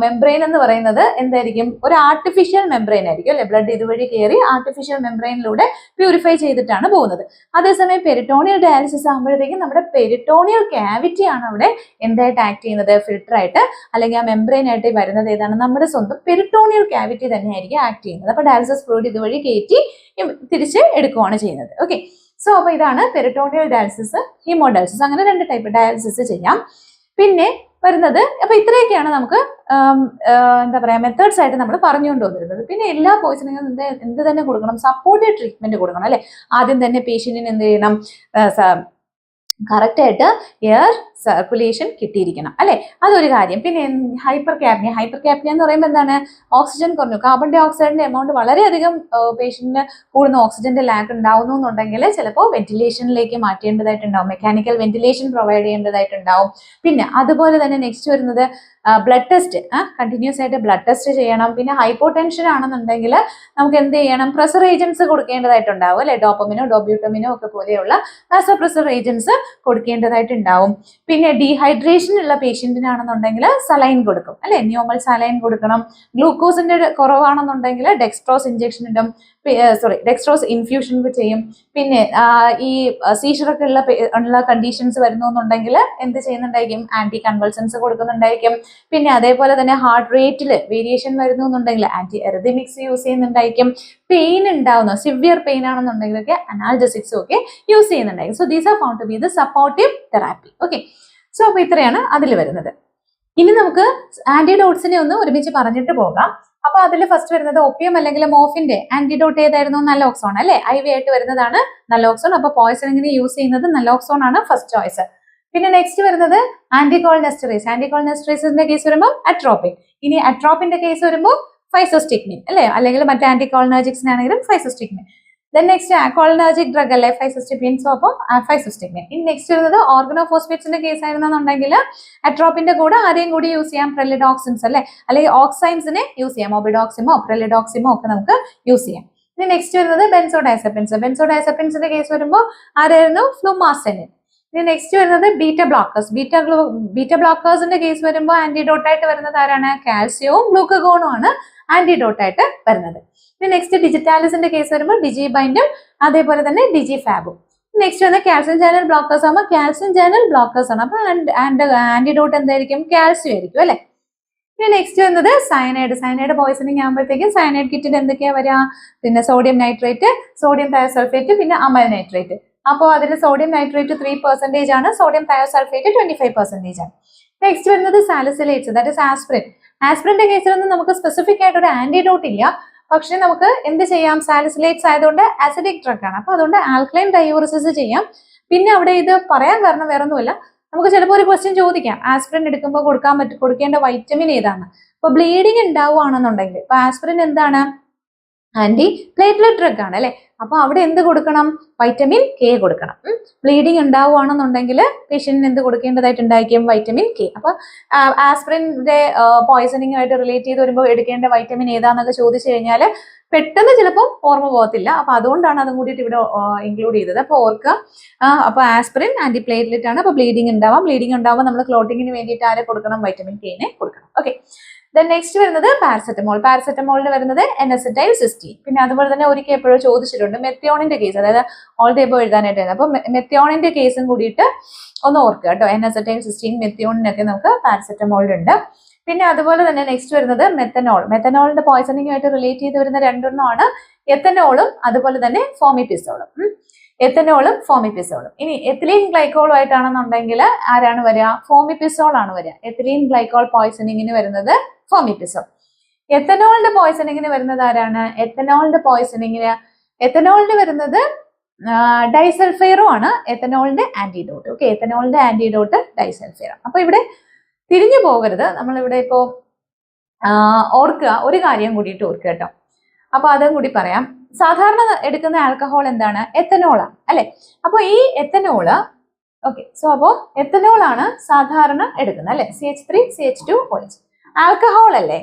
മെംബ്രെയിൻ എന്ന് പറയുന്നത് എന്തായിരിക്കും? ഒരു ആർട്ടിഫിഷ്യൽ മെംബ്രെയിൻ ആയിരിക്കും അല്ലെ. ബ്ലഡ് ഇതുവഴി കയറി ആർട്ടിഫിഷ്യൽ മെംബ്രെയിനിലൂടെ പ്യൂരിഫൈ ചെയ്തിട്ടാണ് പോകുന്നത്. അതേസമയം പെരിറ്റോണിയൽ ഡയാലിസിസ് ആകുമ്പോഴത്തേക്കും നമ്മുടെ പെരിറ്റോണിയൽ ക്യാവിറ്റി ആണ് അവിടെ എന്തായിട്ട് ആക്ട് ചെയ്യുന്നത്? ഫിൽട്ടർ ആയിട്ട്, അല്ലെങ്കിൽ ആ മെംബ്രെയിൻ ആയിട്ട് വരുന്നത് ഏതാണ്? നമ്മുടെ സ്വന്തം പെരിറ്റോണിയൽ ക്യാവിറ്റി തന്നെയായിരിക്കും ആക്ട് ചെയ്യുന്നത്. അപ്പൊ ഡയാലിസിസ് ഫ്ലൂയിഡ് ഇതുവഴി കയറ്റി തിരിച്ച് എടുക്കുകയാണ് ചെയ്യുന്നത്. ഓക്കെ, സോ അപ്പൊ ഇതാണ് പെരിറ്റോണിയൽ ഡയാലിസിസ്, ഹീമോ ഡയാലിസിസ്. അങ്ങനെ രണ്ട് ടൈപ്പ് ഡയാലിസിസ് ചെയ്യാം. പിന്നെ വരുന്നത് അപ്പൊ ഇത്രയൊക്കെയാണ് നമുക്ക് എന്താ പറയാ മെത്തേഡ്സ് ആയിട്ട് നമ്മൾ പറഞ്ഞുകൊണ്ട് വന്നിരുന്നത്. പിന്നെ എല്ലാ പോയിസണിനും എന്ത് തന്നെ കൊടുക്കണം? സപ്പോർട്ടീവ് ട്രീറ്റ്മെന്റ് കൊടുക്കണം അല്ലെ. ആദ്യം തന്നെ പേഷ്യന്റിന് എന്ത് ചെയ്യണം? കറക്റ്റ് ആയിട്ട് എയർ സർക്കുലേഷൻ കിട്ടിയിരിക്കണം അല്ലെ. അതൊരു കാര്യം. പിന്നെ ഹൈപ്പർ ക്യാപ്നിയ എന്ന് പറയുമ്പോൾ എന്താണ്? ഓക്സിജൻ കുറഞ്ഞു, കാർബൺ ഡൈ ഓക്സൈഡിന്റെ എമൗണ്ട് വളരെയധികം പേഷ്യന്റിന് കൂടുന്ന, ഓക്സിജന്റെ ലാക്ക് ഉണ്ടാവുന്നു എന്നുണ്ടെങ്കിൽ ചിലപ്പോൾ വെന്റിലേഷനിലേക്ക് മാറ്റേണ്ടതായിട്ടുണ്ടാവും, മെക്കാനിക്കൽ വെന്റിലേഷൻ പ്രൊവൈഡ് ചെയ്യേണ്ടതായിട്ടുണ്ടാവും. പിന്നെ അതുപോലെ തന്നെ നെക്സ്റ്റ് വരുന്നത് ബ്ലഡ് ടെസ്റ്റ്, കണ്ടിന്യൂസ് ആയിട്ട് ബ്ലഡ് ടെസ്റ്റ് ചെയ്യണം. പിന്നെ ഹൈപ്പോ ടെൻഷൻ ആണെന്നുണ്ടെങ്കിൽ നമുക്ക് എന്ത് ചെയ്യണം? പ്രഷർ ഏജൻസ് കൊടുക്കേണ്ടതായിട്ടുണ്ടാവും അല്ലെ. ഡോപ്പമിനോ ഡോബ്യൂട്ടമിനോ ഒക്കെ പോലെയുള്ള വാസോപ്രസർ ഏജൻസ് കൊടുക്കേണ്ടതായിട്ടുണ്ടാവും. പിന്നെ ഡീഹൈഡ്രേഷൻ ഉള്ള പേഷ്യന്റിനാണെന്നുണ്ടെങ്കിൽ സലൈൻ കൊടുക്കും അല്ലെ. ന്യൂമൽ സലൈൻ കൊടുക്കണം. ഗ്ലൂക്കോസിന്റെ കുറവാണെന്നുണ്ടെങ്കിൽ ഡെക്സ്ട്രോസ് ഇഞ്ചക്ഷൻ ഇടും, ഡെക്സ്ട്രോസ് ഇൻഫ്യൂഷൻ ചെയ്യും. പിന്നെ ഈ സീഷറൊക്കെ ഉള്ള കണ്ടീഷൻസ് വരുന്നു എന്നുണ്ടെങ്കിൽ എന്ത് ചെയ്യുന്നുണ്ടായിരിക്കും? ആന്റി കൺവൾസൻസ് കൊടുക്കുന്നുണ്ടായിരിക്കും. പിന്നെ അതേപോലെ തന്നെ ഹാർട്ട് റേറ്റിൽ വേരിയേഷൻ വരുന്നു എന്നുണ്ടെങ്കിൽ ആന്റി എറിഥമിക്സ് യൂസ് ചെയ്യുന്നുണ്ടായിരിക്കും. പെയിൻ ഉണ്ടാവുന്ന സിവിയർ പെയിൻ ആണെന്നുണ്ടെങ്കിലൊക്കെ അനാൽജസിക്സും ഒക്കെ യൂസ് ചെയ്യുന്നുണ്ടായിരിക്കും. So these are found to be the supportive therapy. Okay, so അപ്പൊ ഇത്രയാണ് അതിൽ വരുന്നത്. ഇനി നമുക്ക് ആന്റിഡോട്ട്സിനെ ഒന്ന് ഒരുമിച്ച് പറഞ്ഞിട്ട് പോകാം. അപ്പൊ അതിൽ ഫസ്റ്റ് വരുന്നത് ഒപ്പിയം അല്ലെങ്കിൽ മോഫിന്റെ ആന്റിഡോട്ട് ഏതായിരുന്നു? നലോക്സോൺ അല്ലെ. IV ആയിട്ട് വരുന്നതാണ് നലോക്സോൺ. അപ്പൊ പോയിസണിങ്ങിന് യൂസ് ചെയ്യുന്നത് നലോക്സോൺ ആണ് ഫസ്റ്റ് ചോയ്സ്. പിന്നെ നെക്സ്റ്റ് വരുന്നത് ആന്റികോളിനെസ്റ്ററേസ്. ആന്റികോളിനെസ്റ്ററേസിന്റെ കേസ് വരുമ്പോൾ അട്രോപ്പിൻ. ഇനി അട്രോപ്പിന്റെ കേസ് വരുമ്പോൾ ഫൈസോസ്റ്റിഗ്മിൻ അല്ലേ, അല്ലെങ്കിൽ മറ്റേ ആന്റികോളിനർജിക്സിനാണെങ്കിലും physostigmine. Then next cholinergic drug അല്ലേ ഫൈസോസ്റ്റിഗ്മിൻ, സോ അപ്പോൾ ഫൈസോസ്റ്റിഗ്മിൻ. ഇനി നെക്സ്റ്റ് വരുന്നത് ഓർഗനോഫോസ്ഫേറ്റ്സിന്റെ കേസ് ആയിരുന്നെന്നുണ്ടെങ്കിൽ അട്രോപ്പിന്റെ കൂടെ ആരെയും കൂടി യൂസ് ചെയ്യാം, പ്രെലിഡോക്സിൻസ് അല്ലെ, അല്ലെങ്കിൽ ഓക്സൈൻസിനെ യൂസ് ചെയ്യാം, ഒബിഡോക്സിമോ പ്രെലിഡോക്സിമോ ഒക്കെ നമുക്ക് യൂസ് ചെയ്യാം. ഇനി നെക്സ്റ്റ് വരുന്നത് ബെൻസോഡൈസെപ്പിൻസ്. ബെൻസോഡൈസെപ്പിൻസിന്റെ കേസ് വരുമ്പോൾ ആരായിരുന്നു, ഫ്ലുമാസെനിൻ. ഇനി നെക്സ്റ്റ് വരുന്നത് ബീറ്റ ബ്ലോക്കേഴ്സ്. ബീറ്റ ബ്ലോക്കേഴ്സിന്റെ കേസ് വരുമ്പോൾ ആന്റിഡോട്ട് ആയിട്ട് വരുന്നത് ആരാണ്, കാൽസ്യവും ഗ്ലൂക്കഗോണും ആണ് ആന്റിഡോട്ട് ആയിട്ട് വരുന്നത്. ഇനി നെക്സ്റ്റ് ഡിജിറ്റാലിസിന്റെ കേസ് വരുമ്പോൾ ഡിജിബൈൻഡും അതേപോലെ തന്നെ ഡിജിഫാബും. നെക്സ്റ്റ് വന്ന കാൽസ്യം ചാനൽ ബ്ലോക്കേഴ്സ് ആകുമ്പോൾ കാൽസ്യം ചാനൽ ബ്ലോക്കേഴ്സ് ആണ്. അപ്പൊ ആന്റിഡോട്ട് എന്തായിരിക്കും, കാൽസ്യം ആയിരിക്കും അല്ലെ. ഇനി നെക്സ്റ്റ് വന്നത് സയനൈഡ്. സയനൈഡ് പോയിസണിങ് ആകുമ്പോഴത്തേക്കും സയനൈഡ് കിറ്റിൽ എന്തൊക്കെയാ വരിക, പിന്നെ സോഡിയം നൈട്രേറ്റ്, സോഡിയം തയോസൾഫേറ്റ്, പിന്നെ അമൽ നൈട്രേറ്റ്. അപ്പോൾ അതിൽ സോഡിയം നൈട്രേറ്റ് 3% ആണ്, സോഡിയം തയോസൾഫേറ്റ് 25% ആണ്. നെക്സ്റ്റ് വരുന്നത് സാലിസിലേറ്റ്സ്, ദാറ്റ് ഇസ് ആസ്പിരിൻ. ആസ്പിരിന്റെ കേസിലൊന്നും നമുക്ക് സ്പെസിഫിക് ആയിട്ട് ഒരു ആന്റിഡോട്ട് ഇല്ല, പക്ഷെ നമുക്ക് എന്ത് ചെയ്യാം, സാലിസിലേറ്റ്സ് ആയതുകൊണ്ട് ആസിഡിക് ഡ്രഗ് ആണ്, അപ്പൊ അതുകൊണ്ട് ആൽക്കലൈൻ ഡയൂറിസിസ് ചെയ്യാം. പിന്നെ അവിടെ ഇത് പറയാൻ കാരണം വേറെ ഒന്നുമില്ല, നമുക്ക് ചിലപ്പോൾ ഒരു ക്വസ്റ്റ്യൻ ചോദിക്കാം, ആസ്പിരിൻ എടുക്കുമ്പോൾ കൊടുക്കേണ്ട വൈറ്റമിൻ ഏതാണ്. ഇപ്പൊ ബ്ലീഡിങ് ഉണ്ടാവുകയാണെന്നുണ്ടെങ്കിൽ ഇപ്പൊ ആസ്പിരിൻ എന്താണ്, ആന്റി പ്ലേറ്റ്ലെറ്റ് ഡ്രഗ് ആണ് അല്ലെ, അപ്പൊ അവിടെ എന്ത് കൊടുക്കണം, വൈറ്റമിൻ കെ കൊടുക്കണം. ബ്ലീഡിങ് ഉണ്ടാവുകയാണെന്നുണ്ടെങ്കിൽ പേഷ്യന്റിന് എന്ത് കൊടുക്കേണ്ടതായിട്ടുണ്ടായിരിക്കും, വൈറ്റമിൻ കെ. അപ്പൊ ആസ്പിരിന്റെ പോയിസണിങ്ങുമായിട്ട് റിലേറ്റ് ചെയ്ത് വരുമ്പോൾ എടുക്കേണ്ട വൈറ്റമിൻ ഏതാന്നൊക്കെ ചോദിച്ചു കഴിഞ്ഞാൽ പെട്ടെന്ന് ചിലപ്പോൾ ഓർമ്മ പോകത്തില്ല, അപ്പൊ അതുകൊണ്ടാണ് അതും കൂടിയിട്ട് ഇവിടെ ഇൻക്ലൂഡ് ചെയ്തത്. അപ്പൊ ഓർക്കുക, അപ്പൊ ആസ്പിരിൻ ആന്റി പ്ലേറ്റ്ലെറ്റ് ആണ്, അപ്പൊ ബ്ലീഡിങ് ഉണ്ടാവുമ്പോൾ നമ്മൾ ക്ലോട്ടിങ്ങിന് വേണ്ടിയിട്ട് ആരെ കൊടുക്കണം, വൈറ്റമിൻ കെനെ കൊടുക്കണം. ഓക്കെ, ദെൻ നെക്സ്റ്റ് വരുന്നത് പാരസെറ്റമോൾ. പാരസെറ്റമോളിന് വരുന്നത് എനസറ്റൈൽ സിസ്റ്റീൻ. പിന്നെ അതുപോലെ തന്നെ ഒരിക്കൽ എപ്പോഴും ചോദിച്ചിട്ടുണ്ട് മെത്തിയോണിന്റെ കേസ്, അതായത് ഓൾ ദ എബോവ് എഴുതാനായിട്ടാണ്. അപ്പൊ മെത്തിയോണിന്റെ കേസും കൂടിയിട്ട് ഒന്ന് ഓർക്കുക കേട്ടോ, എനസറ്റൈൽ സിസ്റ്റീൻ മെത്തിയോണിനൊക്കെ നമുക്ക് പാരസെറ്റമോളിലുണ്ട്. പിന്നെ അതുപോലെ തന്നെ നെക്സ്റ്റ് വരുന്നത് മെത്തനോൾ. മെത്തനോളിന്റെ പോയിസണിങ്ങുമായിട്ട് റിലേറ്റ് ചെയ്ത് വരുന്ന രണ്ടെണ്ണമാണ് എത്തനോളും അതുപോലെ തന്നെ ഫോമിപ്പിസോളും. എത്തനോളും ഫോമിപ്പിസോളും. ഇനി എത്തിലീൻ ഗ്ലൈക്കോളും ആയിട്ടാണെന്നുണ്ടെങ്കിൽ ആരാണ് വരിക, ഫോമിപ്പിസോൾ ആണ് വരിക. എത്തിലീൻ ഗ്ലൈക്കോൾ പോയിസണിങ്ങിന് വരുന്നത് ഫോമിപ്പിസോൾ. എത്തനോളിന്റെ പോയിസണിങ്ങിന് വരുന്നത് ആരാണ്, എത്തനോളിന് വരുന്നത് ഡൈസൾഫൈറും ആണ് എത്തനോളിന്റെ ആന്റിഡോട്ട്. ഓക്കെ, എത്തനോളിന്റെ ആന്റിഡോട്ട് ഡൈസൾഫൈറും. അപ്പൊ ഇവിടെ തിരിഞ്ഞു പോകരുത്, നമ്മളിവിടെ ഇപ്പോ ഓർക്കുക, ഒരു കാര്യം കൂടിയിട്ട് ഓർക്കുക കേട്ടോ. അപ്പൊ അതും കൂടി പറയാം. സാധാരണ എടുക്കുന്ന ആൽക്കഹോൾ എന്താണ്, എത്തനോളാണ് അല്ലെ. അപ്പൊ ഈ എത്തനോള് ഓക്കെ, സോ അപ്പോ എത്തനോൾ ആണ് സാധാരണ എടുക്കുന്നത് അല്ലെ, CH3CH2OH ആൽക്കഹോൾ അല്ലേ.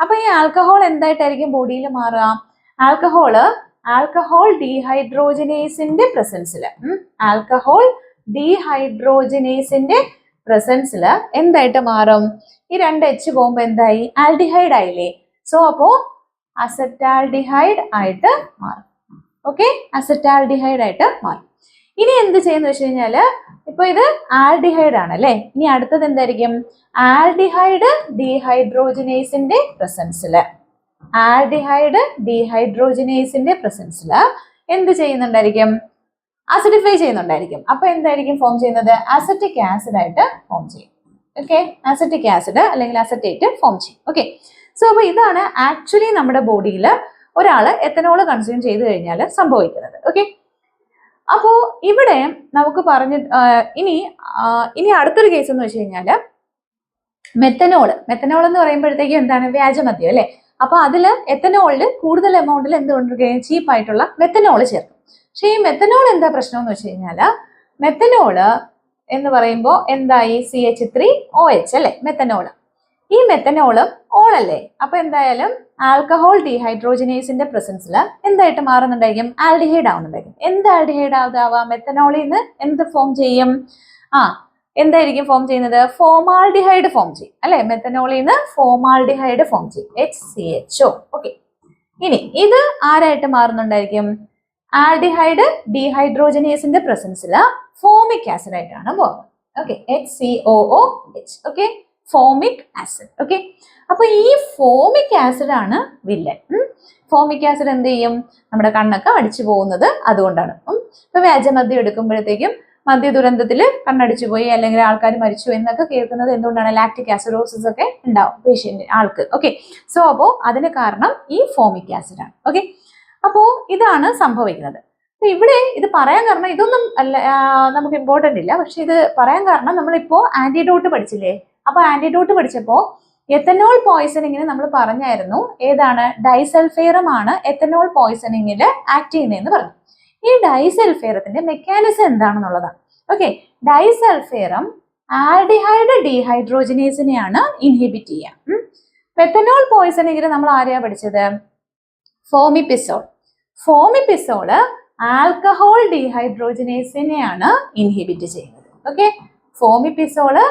അപ്പൊ ഈ ആൽക്കഹോൾ എന്തായിട്ടായിരിക്കും ബോഡിയിൽ മാറുക, ആൽക്കഹോൾ ഡീഹൈഡ്രോജനേസിന്റെ പ്രസൻസിൽ എന്തായിട്ട് മാറും, ഈ 2 H പോകുമ്പോ എന്തായി, ആൽഡിഹൈഡ് ആയില്ലേ. സോ അപ്പോ അസറ്റാൽഡിഹൈഡ് ആയിട്ട് മാറും. ഓക്കെ, അസറ്റാൽഡിഹൈഡ് ആയിട്ട് മാറും. ഇനി എന്ത് ചെയ്യുന്ന വെച്ച് കഴിഞ്ഞാല്, ഇപ്പൊ ഇത് ആൽഡിഹൈഡ് ആണ് അല്ലെ, ഇനി അടുത്തത് എന്തായിരിക്കും, ആൽഡിഹൈഡ് ഡീഹൈഡ്രോജനേസിന്റെ പ്രസൻസിൽ എന്ത് ചെയ്യുന്നുണ്ടായിരിക്കും, അസിഡിഫൈ ചെയ്യുന്നുണ്ടായിരിക്കും. അപ്പൊ എന്തായിരിക്കും ഫോം ചെയ്യുന്നത്, അസറ്റിക് ആസിഡ് ആയിട്ട് ഫോം ചെയ്യും. ഓക്കെ, അസറ്റിക് ആസിഡ് അല്ലെങ്കിൽ അസറ്റേറ്റ് ഫോം ചെയ്യും. ഓക്കെ, സോ അപ്പൊ ഇതാണ് ആക്ച്വലി നമ്മുടെ ബോഡിയിൽ ഒരാള് എത്തനോൾ കൺസ്യൂം ചെയ്ത് കഴിഞ്ഞാൽ സംഭവിക്കുന്നത്. ഓക്കെ, അപ്പോ ഇവിടെ നമുക്ക് ഇനി അടുത്തൊരു കേസ് എന്ന് വെച്ച് കഴിഞ്ഞാല് മെത്തനോൾ എന്ന് പറയുമ്പോഴത്തേക്കും എന്താണ്, വ്യാജമദ്യം അല്ലെ. അപ്പൊ അതില് എത്തനോളില് കൂടുതൽ എമൗണ്ടിൽ എന്തുകൊണ്ടിരിക്കുകയും ചീപ്പായിട്ടുള്ള മെത്തനോൾ ചേർക്കും. പക്ഷെ ഈ മെത്തനോൾ എന്താ പ്രശ്നം എന്ന് വെച്ച് കഴിഞ്ഞാല്, മെത്തനോള് എന്ന് പറയുമ്പോൾ എന്തായി, CH3OH അല്ലെ മെത്തനോള്. ഈ മെത്തനോളും ഓളല്ലേ, അപ്പൊ എന്തായാലും ആൽക്കഹോൾ ഡീഹൈഡ്രോജനേസിന്റെ പ്രസൻസിൽ എന്തായിട്ട് മാറുന്നുണ്ടായിരിക്കും, ആൽഡിഹൈഡ് ആവുന്നുണ്ടായിരിക്കും. എന്ത് ആൽഡിഹൈഡ് ആവാം, മെത്തനോളിൽ നിന്ന് എന്ത് ഫോം ചെയ്യും, എന്തായിരിക്കും ഫോം ചെയ്യുന്നത്, ഫോമാൽഡിഹൈഡ് ഫോം ചെയ്യും അല്ലെ. മെത്തനോളിൽ നിന്ന് ഫോമാൽഡിഹൈഡ് ഫോം ചെയ്യും, HCHO. ഓക്കെ, ഇനി ഇത് ആരായിട്ട് മാറുന്നുണ്ടായിരിക്കും, ആൽഡിഹൈഡ് ഡീഹൈഡ്രോജനേസിന്റെ പ്രസൻസിൽ ഫോമിക് ആസിഡ് ആയിട്ടാണ് പോകുന്നത്. Okay, HCOOH. Okay, formic acid. Okay, അപ്പൊ ഈ ഫോമിക് ആസിഡ് ആണ് വില്ലൻ. ഫോമിക് ആസിഡ് എന്ത് ചെയ്യും, നമ്മുടെ കണ്ണൊക്കെ അടിച്ചു പോകുന്നത് അതുകൊണ്ടാണ്. ഇപ്പൊ വ്യാജമദ്യം എടുക്കുമ്പോഴത്തേക്കും മദ്യ ദുരന്തത്തിൽ കണ്ണടിച്ചു പോയി അല്ലെങ്കിൽ ആൾക്കാർ മരിച്ചു എന്നൊക്കെ കേൾക്കുന്നത് എന്തുകൊണ്ടാണ്, ലാക്റ്റിക് ആസിഡോസിസ് ഒക്കെ ഉണ്ടാവും ആൾക്ക്. ഓക്കെ, സോ അപ്പോ അതിന് കാരണം ഈ ഫോമിക് ആസിഡ് ആണ്. ഓക്കെ, അപ്പോ ഇതാണ് സംഭവിക്കുന്നത്. ഇവിടെ ഇത് പറയാൻ കാരണം ഇതൊന്നും അല്ല, നമുക്ക് ഇമ്പോർട്ടന്റ് ഇല്ല, പക്ഷെ ഇത് പറയാൻ കാരണം നമ്മളിപ്പോ ആന്റിഡോട്ട് പഠിച്ചില്ലേ. അപ്പൊ ആന്റിഡോട്ട് പഠിച്ചപ്പോ എത്തനോൾ പോയിസണിങ്ങിന് നമ്മൾ പറഞ്ഞായിരുന്നു ഏതാണ്, ഡൈസൾഫേറം ആണ് എത്തനോൾ പോയിസണിങ്ങിൽ ആക്ട് ചെയ്യുന്നതെന്ന് പറഞ്ഞു. ഈ ഡൈസൾഫേറത്തിന്റെ മെക്കാനിസം എന്താണെന്നുള്ളതാണ്. ഓക്കെ, ഡൈസൾഫേറം ആൽഡിഹൈഡ് ഡീഹൈഡ്രോജനേസിനെയാണ് ഇൻഹിബിറ്റ് ചെയ്യുക. എത്തനോൾ പോയിസണിങ്ങിൽ നമ്മൾ ആരെയാ പഠിച്ചത്, ഫോമിപ്പിസോൾ. ഫോമിപ്പിസോള് ആൽക്കഹോൾ ഡീഹൈഡ്രോജനേസിനെയാണ് ഇൻഹിബിറ്റ് ചെയ്യുന്നത്. ഓക്കെ, ഫോമിപ്പിസോള്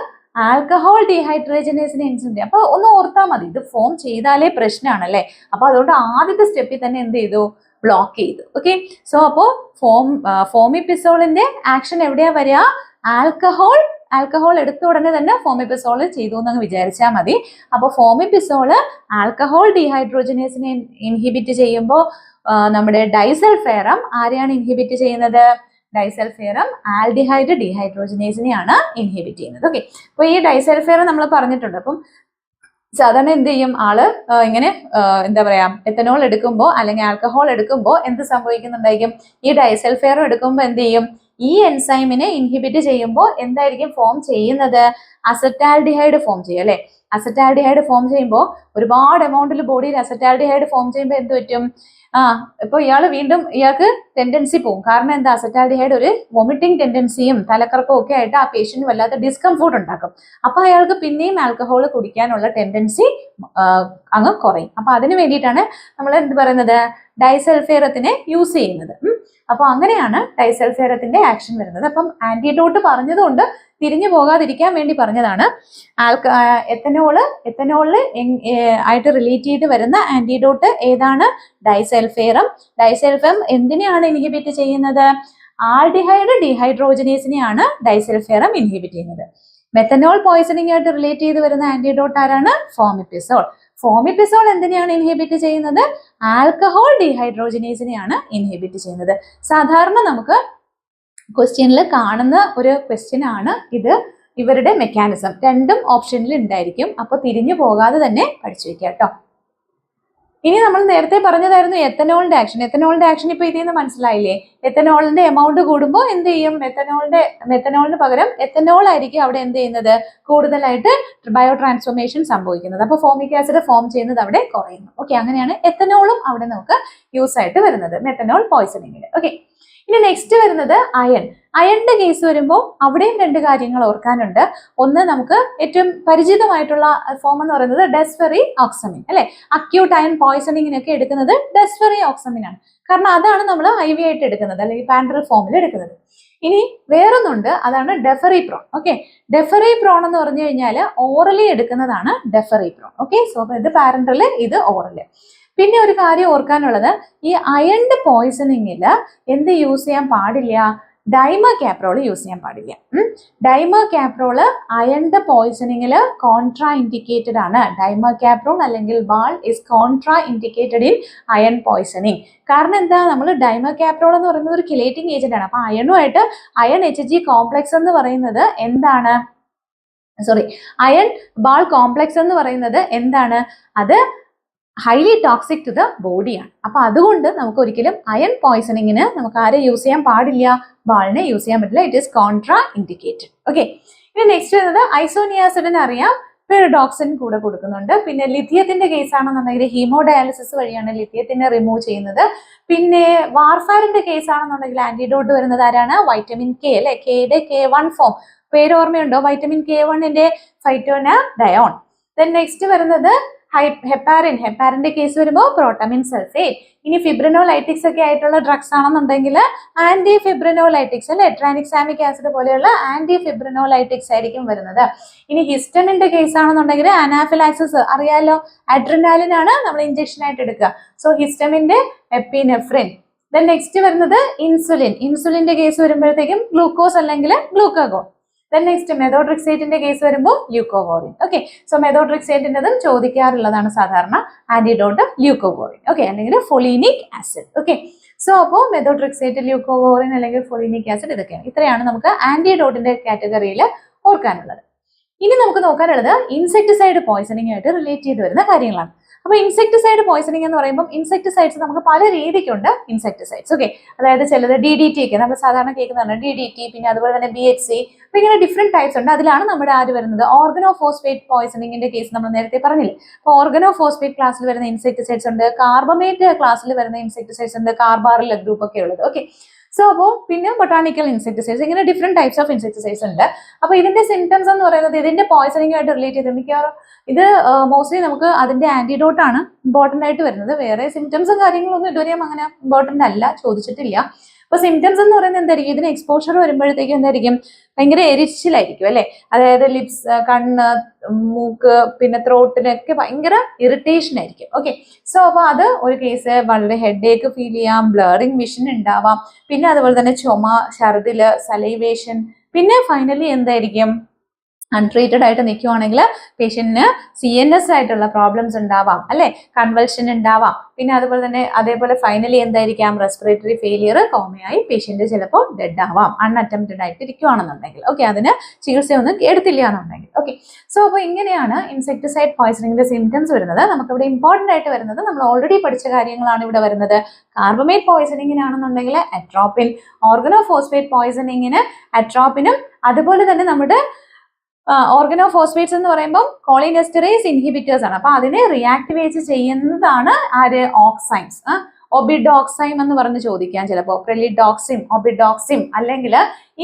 ആൽക്കഹോൾ ഡീഹൈഡ്രോജനേസിനെ ഇൻഹിബിറ്റ്. അപ്പൊ ഒന്ന് ഓർത്താൽ മതി, ഇത് ഫോം ചെയ്താലേ പ്രശ്നമാണല്ലേ. അപ്പൊ അതുകൊണ്ട് ആദ്യത്തെ സ്റ്റെപ്പിൽ തന്നെ എന്ത് ചെയ്തു, ബ്ലോക്ക് ചെയ്തു. ഓക്കെ, സോ അപ്പോ ഫോമിപ്പിസോളിന്റെ ആക്ഷൻ എവിടെയാ വരിക, ആൽക്കഹോൾ എടുത്ത ഉടനെ തന്നെ ഫോമിപ്പിസോൾ ചെയ്തു എന്നങ്ങ് വിചാരിച്ചാൽ മതി. അപ്പോൾ ഫോമിപ്പിസോള് ആൽക്കഹോൾ ഡീഹൈഡ്രോജനേസിനെ ഇൻഹിബിറ്റ് ചെയ്യുമ്പോൾ നമ്മുടെ ഡൈസൾഫേറം ആരെയാണ് ഇൻഹിബിറ്റ് ചെയ്യുന്നത്, ഡൈസൾഫേറം ആൽഡിഹൈഡ് ഡീഹൈഡ്രോജനേസിനെയാണ് ഇൻഹിബിറ്റ് ചെയ്യുന്നത്. ഓക്കെ, അപ്പോൾ ഈ ഡൈസൾഫേറം നമ്മൾ പറഞ്ഞിട്ടുണ്ട്. അപ്പം സാധാരണ എന്ത് ചെയ്യും ആള് ഇങ്ങനെ എന്താ പറയാ, എത്തനോൾ എടുക്കുമ്പോൾ അല്ലെങ്കിൽ ആൽക്കഹോൾ എടുക്കുമ്പോൾ എന്ത് സംഭവിക്കുന്നുണ്ടായിരിക്കും, ഈ ഡൈസൾഫേറം എടുക്കുമ്പോൾ എന്ത് ചെയ്യും, ഈ എൻസൈമിനെ ഇൻഹിബിറ്റ് ചെയ്യുമ്പോൾ എന്തായിരിക്കും ഫോം ചെയ്യുന്നത്, അസറ്റാൽഡിഹൈഡ് ഫോം ചെയ്യും അല്ലെ. അസറ്റാൽഡിഹൈഡ് ഫോം ചെയ്യുമ്പോൾ ഒരുപാട് എമൗണ്ടിൽ ബോഡിയിൽ അസറ്റാൽഡിഹൈഡ് ഫോം ചെയ്യുമ്പോൾ എന്ത് പറ്റും, ഇപ്പൊ ഇയാൾക്ക് ടെൻഡൻസി പോകും. കാരണം എന്താ, അസറ്റാൽഡിഹൈഡ് ഒരു വൊമിറ്റിംഗ് ടെൻഡൻസിയും തലക്കറക്കവും ഒക്കെ ആയിട്ട് ആ പേഷ്യന്റ് വല്ലാത്ത ഡിസ്കംഫോർട്ട് ഉണ്ടാക്കും. അപ്പൊ അയാൾക്ക് പിന്നെയും ആൽക്കഹോൾ കുടിക്കാനുള്ള ടെൻഡൻസി അങ്ങ് കുറയും. അപ്പൊ അതിന് വേണ്ടിയിട്ടാണ് നമ്മൾ എന്ത് പറയുന്നത്, ഡൈസൾഫേറത്തിനെ യൂസ് ചെയ്യുന്നത്. അപ്പൊ അങ്ങനെയാണ് ഡൈസൾഫേറത്തിന്റെ ആക്ഷൻ വരുന്നത്. അപ്പം ആന്റിഡോട്ട് പറഞ്ഞതുകൊണ്ട് തിരിഞ്ഞു പോകാതിരിക്കാൻ വേണ്ടി പറഞ്ഞതാണ്. എത്തനോളില് ആയിട്ട് റിലേറ്റ് ചെയ്ത് വരുന്ന ആന്റിഡോട്ട് ഏതാണ്, ഡൈസൾഫേറം. ഡൈസൾഫേറം എന്തിനെയാണ് ഇൻഹിബിറ്റ് ചെയ്യുന്നത്, ആൽഡിഹൈഡ് ഡീഹൈഡ്രോജനേസിനെയാണ് ഡൈസൾഫേറം ഇൻഹിബിറ്റ് ചെയ്യുന്നത്. മെത്തനോൾ പോയിസണിംഗ് ആയിട്ട് റിലേറ്റ് ചെയ്ത് വരുന്ന ആന്റിഡോട്ട് ആരാണ്, ഫോമിപ്പിസോൾ. ഫോമിപ്പിസോൾ എന്തിനെയാണ് ഇൻഹിബിറ്റ് ചെയ്യുന്നത്, ആൽക്കഹോൾ ഡീഹൈഡ്രോജനേസിനെയാണ് ഇൻഹിബിറ്റ് ചെയ്യുന്നത്. സാധാരണ നമുക്ക് ക്വസ്റ്റ്യനിൽ കാണുന്ന ഒരു ക്വസ്റ്റ്യൻ ആണ് ഇത്. ഇവരുടെ മെക്കാനിസം രണ്ടും ഓപ്ഷനിൽ ഉണ്ടായിരിക്കും. അപ്പൊ തിരിഞ്ഞു പോകാതെ തന്നെ പഠിച്ചു വെക്കുക കേട്ടോ. ഇനി നമ്മൾ നേരത്തെ പറഞ്ഞതായിരുന്നു എത്തനോളിന്റെ ആക്ഷൻ. എത്തനോളിന്റെ ആക്ഷൻ ഇപ്പൊ ഇതിൽ നിന്ന് മനസ്സിലായില്ലേ, എത്തനോളിന്റെ എമൗണ്ട് കൂടുമ്പോൾ എന്ത് ചെയ്യും, മെത്തനോളിന് പകരം എത്തനോൾ ആയിരിക്കും അവിടെ എന്ത് ചെയ്യുന്നത്, കൂടുതലായിട്ട് ബയോ ട്രാൻസ്ഫോർമേഷൻ സംഭവിക്കുന്നത്. അപ്പൊ ഫോമിക് ആസിഡ് ഫോം ചെയ്യുന്നത് അവിടെ കുറയുന്നു. ഓക്കെ, അങ്ങനെയാണ് എത്തനോളും അവിടെ നമുക്ക് യൂസ് ആയിട്ട് വരുന്നത് മെത്തനോൾ പോയിസണിങ്ങിൽ. ഓക്കെ, ഇനി നെക്സ്റ്റ് വരുന്നത് അയൺ. അയണിന്റെ കേസ് വരുമ്പോൾ അവിടെയും രണ്ട് കാര്യങ്ങൾ ഓർക്കാനുണ്ട്. ഒന്ന്, നമുക്ക് ഏറ്റവും പരിചിതമായിട്ടുള്ള ഫോം എന്ന് പറയുന്നത് ഡെസ്ഫെറി ഓക്സമിൻ അല്ലെ. അക്യൂട്ട് അയൺ പോയിസണിങ്ങിനൊക്കെ എടുക്കുന്നത് ഡെസ്ഫെറി ഓക്സമിൻ ആണ്. കാരണം അതാണ് നമ്മൾ IV ആയിട്ട് എടുക്കുന്നത് അല്ലെങ്കിൽ പാൻഡറൽ ഫോമിൽ എടുക്കുന്നത്. ഇനി വേറൊന്നുണ്ട്, അതാണ് ഡെഫറിപ്രോൺ. ഓക്കെ, ഡെഫറിപ്രോൺ എന്ന് പറഞ്ഞു കഴിഞ്ഞാൽ ഓറലി എടുക്കുന്നതാണ് ഡെഫറിപ്രോൺ. ഓക്കെ, സോ ഇത് പാരന്റല്, ഇത് ഓറല്. പിന്നെ ഒരു കാര്യം ഓർക്കാനുള്ളത്, ഈ അയണിന്റെ പോയിസണിങ്ങിൽ എന്ത് യൂസ് ചെയ്യാൻ പാടില്ല, ഡൈമർകാപ്രോൾ യൂസ് ചെയ്യാൻ പാടില്ല. ഡൈമർകാപ്രോള് അയണിന്റെ പോയിസണിങ്ങിൽ കോൺട്രാ ഇൻഡിക്കേറ്റഡ് ആണ്. ഡൈമർകാപ്രോൾ അല്ലെങ്കിൽ ball is contra indicated in iron poisoning. കാരണം എന്താ, നമ്മൾ ഡൈമർകാപ്രോൾ എന്ന് പറയുന്നത് ഒരു കിലേറ്റിംഗ് ഏജന്റ് ആണ്. അപ്പൊ അയണുമായിട്ട് അയൺ HG കോംപ്ലക്സ് എന്ന് പറയുന്നത് എന്താണ്, അയൺ ബാൾ കോംപ്ലക്സ് എന്ന് പറയുന്നത് എന്താണ്, അത് ഹൈലി ടോക്സിക് ടു ദ ബോഡിയാണ്. അപ്പൊ അതുകൊണ്ട് നമുക്ക് ഒരിക്കലും അയൺ പോയിസണിങ്ങിന് നമുക്ക് ആരെ യൂസ് ചെയ്യാൻ പാടില്ല, ബാളിനെ യൂസ് ചെയ്യാൻ പറ്റില്ല. It is contra indicated. Okay, ഇനി നെക്സ്റ്റ് വരുന്നത് ഐസോനിയാസിഡിന് അറിയാം, പെറിഡോക്സിൻ കൂടെ കൊടുക്കുന്നുണ്ട്. പിന്നെ ലിഥിയത്തിന്റെ കേസ് ആണെന്നുണ്ടെങ്കിൽ ഹീമോഡയാലിസിസ് വഴിയാണ് ലിഥിയത്തിനെ റിമൂവ് ചെയ്യുന്നത്. പിന്നെ വാർഫാരിന്റെ കേസ് ആണെന്നുണ്ടെങ്കിൽ ആന്റിഡോട്ട് വരുന്നത് ആരാണ്, വൈറ്റമിൻ K അല്ലെ. കെയുടെ K1 ഫോം പേര് ഓർമ്മയുണ്ടോ, വൈറ്റമിൻ K1ന്റെ ഫൈറ്റോനഡയോൺ. ദെൻ നെക്സ്റ്റ് വരുന്നത് ഹെപ്പാരിന്റെ കേസ് വരുമ്പോൾ പ്രോട്ടമിൻ സൾഫേറ്റ്. ഇനി ഫിബ്രിനോലൈറ്റിക്സ് ഒക്കെ ആയിട്ടുള്ള ഡ്രഗ്സ് ആണെന്നുണ്ടെങ്കിൽ ആന്റി ഫിബ്രിനോലൈറ്റിക്സ് അല്ലെ, ട്രാനിക്സാമിക് ആസിഡ് പോലെയുള്ള ആന്റി ഫിബ്രിനോലൈറ്റിക്സ് ആയിരിക്കും വരുന്നത്. ഇനി ഹിസ്റ്റമിന്റെ കേസ് ആണെന്നുണ്ടെങ്കിൽ അനാഫിലാക്സിസ് അറിയാലോ, അഡ്രിനാലിൻ ആണ് നമ്മൾ ഇഞ്ചക്ഷൻ ആയിട്ട് എടുക്കുക. സോ ഹിസ്റ്റമിന്റെ എപ്പിനെഫ്രിൻ. ദെൻ നെക്സ്റ്റ് വരുന്നത് ഇൻസുലിന്റെ കേസ് വരുമ്പോഴത്തേക്കും ഗ്ലൂക്കോസ് അല്ലെങ്കിൽ ഗ്ലൂക്കഗോൺ. Then next മെതോട്രിക്സേറ്റിന്റെ കേസ് വരുമ്പോൾ ല്യൂക്കോവോറിൻ. ഓക്കെ, സോ മെതോട്രിക്സേറ്റിൻ്റെതും ചോദിക്കാറുള്ളതാണ് സാധാരണ ആന്റിഡോട്ട് ല്യൂക്കോവോറിൻ. ഓക്കെ, അല്ലെങ്കിൽ ഫൊളീനിക് ആസിഡ്. ഓക്കെ, സോ അപ്പോൾ മെതോട്രിക്സേറ്റ്, ല്യൂക്കോവോറിൻ അല്ലെങ്കിൽ ഫൊളീനിക് ആസിഡ് ഇതൊക്കെയാണ്. ഇത്രയാണ് നമുക്ക് ആന്റിഡോട്ടിന്റെ കാറ്റഗറിയിൽ ഓർക്കാനുള്ളത്. ഇനി നമുക്ക് നോക്കാനുള്ളത് ഇൻസെക്ടിസൈഡ് പോയിസണിംഗ് ആയിട്ട് റിലേറ്റ് ചെയ്ത് വരുന്ന കാര്യങ്ങളാണ്. അപ്പോൾ ഇൻസെക്ടിസൈഡ് പോയിസണിങ് എന്ന് പറയുമ്പോൾ ഇൻസെക്ടിസൈഡ്സ് നമുക്ക് പല രീതിക്കുണ്ട് ഇൻസെക്ടിസൈഡ്സ്. ഓക്കെ, അതായത് ചിലത് DDT ഒക്കെ നമ്മൾ സാധാരണ കേൾക്കുന്നതാണ്, DDT, പിന്നെ അതുപോലെ തന്നെ BHC, അപ്പൊ ഇങ്ങനെ ഡിഫറെന്റ് ടൈപ്സ് ഉണ്ട്. അതിലാണ് നമ്മുടെ ആര് വരുന്നത്, ഓർഗനോഫോസ്ഫേറ്റ് പോയിസണിങ്ങിന്റെ കേസ് നമ്മൾ നേരത്തെ പറഞ്ഞില്ലേ. അപ്പോൾ ഓർഗനോഫോസ്ഫേറ്റ് ക്ലാസ്സിൽ വരുന്ന ഇൻസെക്ടിസൈഡ്സ് ഉണ്ട്, കാർബമേറ്റ് ക്ലാസ്സിൽ വരുന്ന ഇൻസെക്ടിസൈഡ്സ് ഉണ്ട്, കാർബാറിൽ ഗ്രൂപ്പ് ഒക്കെ ഉള്ളത്. ഓക്കെ, സോ അപ്പോൾ പിന്നെ ബൊട്ടാണിക്കൽ ഇൻസെക്ടിസൈഡ്സ്, ഇങ്ങനെ ഡിഫറെന്റ് ടൈപ്സ് ഓഫ് ഇൻസെക്ടിസൈഡ്സ് ഉണ്ട്. അപ്പോൾ ഇതിന്റെ സിംറ്റംസ് എന്ന് പറയുന്നത് ഇതിന്റെ പോയിസണിംഗ് ആയിട്ട് റിലേറ്റ് ചെയ്ത് മിക്കവാറും ഇത് മോസ്റ്റ്ലി നമുക്ക് അതിന്റെ ആന്റിഡോട്ട് ആണ് ഇമ്പോർട്ടന്റ് ആയിട്ട് വരുന്നത്. വേറെ സിംറ്റംസും കാര്യങ്ങളൊന്നും ഇതുവരെയും അങ്ങനെ ഇമ്പോർട്ടന്റ് അല്ല, ചോദിച്ചിട്ടില്ല. അപ്പൊ സിംറ്റംസ് എന്ന് പറയുന്നത് എന്തായിരിക്കും, ഇതിന് എക്സ്പോഷർ വരുമ്പോഴത്തേക്കും എന്തായിരിക്കും, ഭയങ്കര എരിച്ചിലായിരിക്കും അല്ലെ. അതായത് ലിപ്സ്, കണ്ണ്, മൂക്ക്, പിന്നെ ത്രോട്ടിനൊക്കെ ഭയങ്കര ഇറിറ്റേഷൻ ആയിരിക്കും. ഓക്കെ, സോ അപ്പൊ അത് ഒരു കേസ്. വളരെ ഹെഡേക്ക് ഫീൽ ചെയ്യാം, ബ്ലറിംഗ് വിഷൻ ഉണ്ടാവാം, പിന്നെ അതുപോലെ തന്നെ ചുമ, ഛർദില്, സലൈവേഷൻ, പിന്നെ ഫൈനലി എന്തായിരിക്കും, അൺട്രീറ്റഡ് ആയിട്ട് നിൽക്കുവാണെങ്കിൽ പേഷ്യന്റിന് CNS ആയിട്ടുള്ള പ്രോബ്ലംസ് ഉണ്ടാവാം അല്ലെ, കൺവൾഷൻ ഉണ്ടാവാം, പിന്നെ അതുപോലെ തന്നെ അതേപോലെ ഫൈനലി എന്തായിരിക്കാം, റെസ്പിറേറ്ററി ഫെയിലിയർ, കോമയായി പേഷ്യന്റ് ചിലപ്പോൾ ഡെഡ് ആവാം, അൺഅറ്റംപ്റ്റഡ് ആയിട്ട് ഇരിക്കുവാണെന്നുണ്ടെങ്കിൽ. ഓക്കെ, അതിന് ചികിത്സയൊന്നും എടുത്തില്ല എന്നുണ്ടെങ്കിൽ. ഓക്കെ, സോ അപ്പോൾ ഇങ്ങനെയാണ് ഇൻസെക്ടിസൈഡ് പോയിസണിങ്ങിന്റെ സിംറ്റംസ് വരുന്നത്. നമുക്കിവിടെ ഇമ്പോർട്ടന്റ് ആയിട്ട് വരുന്നത് നമ്മൾ ഓൾറെഡി പഠിച്ച കാര്യങ്ങളാണ് ഇവിടെ വരുന്നത്. കാർബമേറ്റ് പോയിസണിങ്ങിനാണെന്നുണ്ടെങ്കിൽ അട്രോപ്പിൻ, ഓർഗനോഫോസ്ഫേറ്റ് പോയിസണിങ്ങിന് അട്രോപ്പിനും, അതുപോലെ തന്നെ നമ്മുടെ ഓർഗനോഫോസ്ഫേറ്റ്സ് എന്ന് പറയുമ്പോൾ കോളിനെസ്റ്ററേസ് ഇൻഹിബിറ്റേഴ്സ് ആണ്. അപ്പൊ അതിനെ റിയാക്ടിവേറ്റ് ചെയ്യുന്നതാണ് ആര്, ഓക്സൈൻസ്. ഒബിഡോക്സൈം എന്ന് പറഞ്ഞ് ചോദിക്കാൻ ചിലപ്പോൾ, പ്രെലിഡോക്സിം, ഒബിഡോക്സിം, അല്ലെങ്കിൽ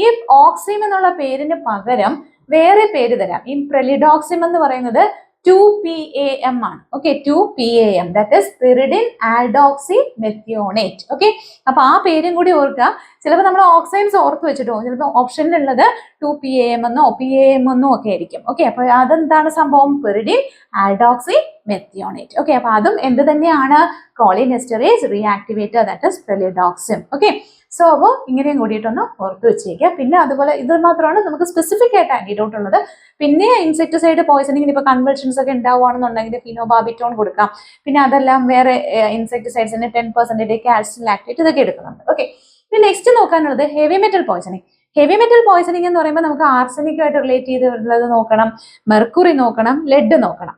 ഈ ഓക്സിം എന്നുള്ള പേരിന് പകരം വേറെ പേര് തരാം. ഈ പ്രെലിഡോക്സിം എന്ന് പറയുന്നത് 2PAM ആണ്. Okay, 2PAM, that is pyridine aldoxime methionate. Okay, അപ്പൊ ആ പേരും കൂടി ഓർക്കുക. ചിലപ്പോൾ നമ്മൾ ഓക്സൈൻസ് ഓർത്ത് വെച്ചിട്ടോ, ചിലപ്പോൾ ഓപ്ഷനിലുള്ളത് 2PAM എന്നോ PAM എന്നോ ഒക്കെ ആയിരിക്കും. ഓക്കെ, അപ്പൊ അതെന്താണ് സംഭവം, പിറിഡിൻ ആൽഡോക്സി മെത്തിയോണേറ്റ്. ഓക്കെ, അപ്പൊ അതും എന്ത് തന്നെയാണ്, കോളിനെസ്റ്ററേസ് റിയാക്ടിവേറ്റർ, ദാറ്റ് ഈസ് പ്രെലിഡോക്സിം. ഓക്കെ, സോ അപ്പോൾ ഇങ്ങനെയും കൂടിയിട്ടൊന്ന് ഓർത്ത് വെച്ചേക്കുക. പിന്നെ അതുപോലെ ഇത് മാത്രമാണ് നമുക്ക് സ്പെസിഫിക് ആയിട്ട് ആന്റിഡോട്ട് ഉള്ളത്. പിന്നെ ഇൻസെക്ടിസൈഡ് പോയിസണിങ്ങിന് ഇപ്പോൾ കൺവൾഷൻസ് ഒക്കെ ഉണ്ടാവുകയാണെന്നുണ്ടെങ്കിൽ ഫിനോബാബിറ്റോൺ കൊടുക്കാം. പിന്നെ അതെല്ലാം വേറെ ഇൻസെക്ടിസൈഡ്സിന് 10% കാൽസ്യം ലാക്ടേറ്റ് ഇതൊക്കെ എടുക്കുന്നുണ്ട്. ഓക്കെ, ഇനി നെക്സ്റ്റ് നോക്കാനുള്ളത് heavy metal poisoning. Heavy metal poisoning എന്ന് പറയുമ്പോൾ നമുക്ക് ആർസനിക്കുമായിട്ട് റിലേറ്റ് ചെയ്തിട്ടുള്ളത് നോക്കണം, മെർക്കുറി നോക്കണം, ലെഡ് നോക്കണം.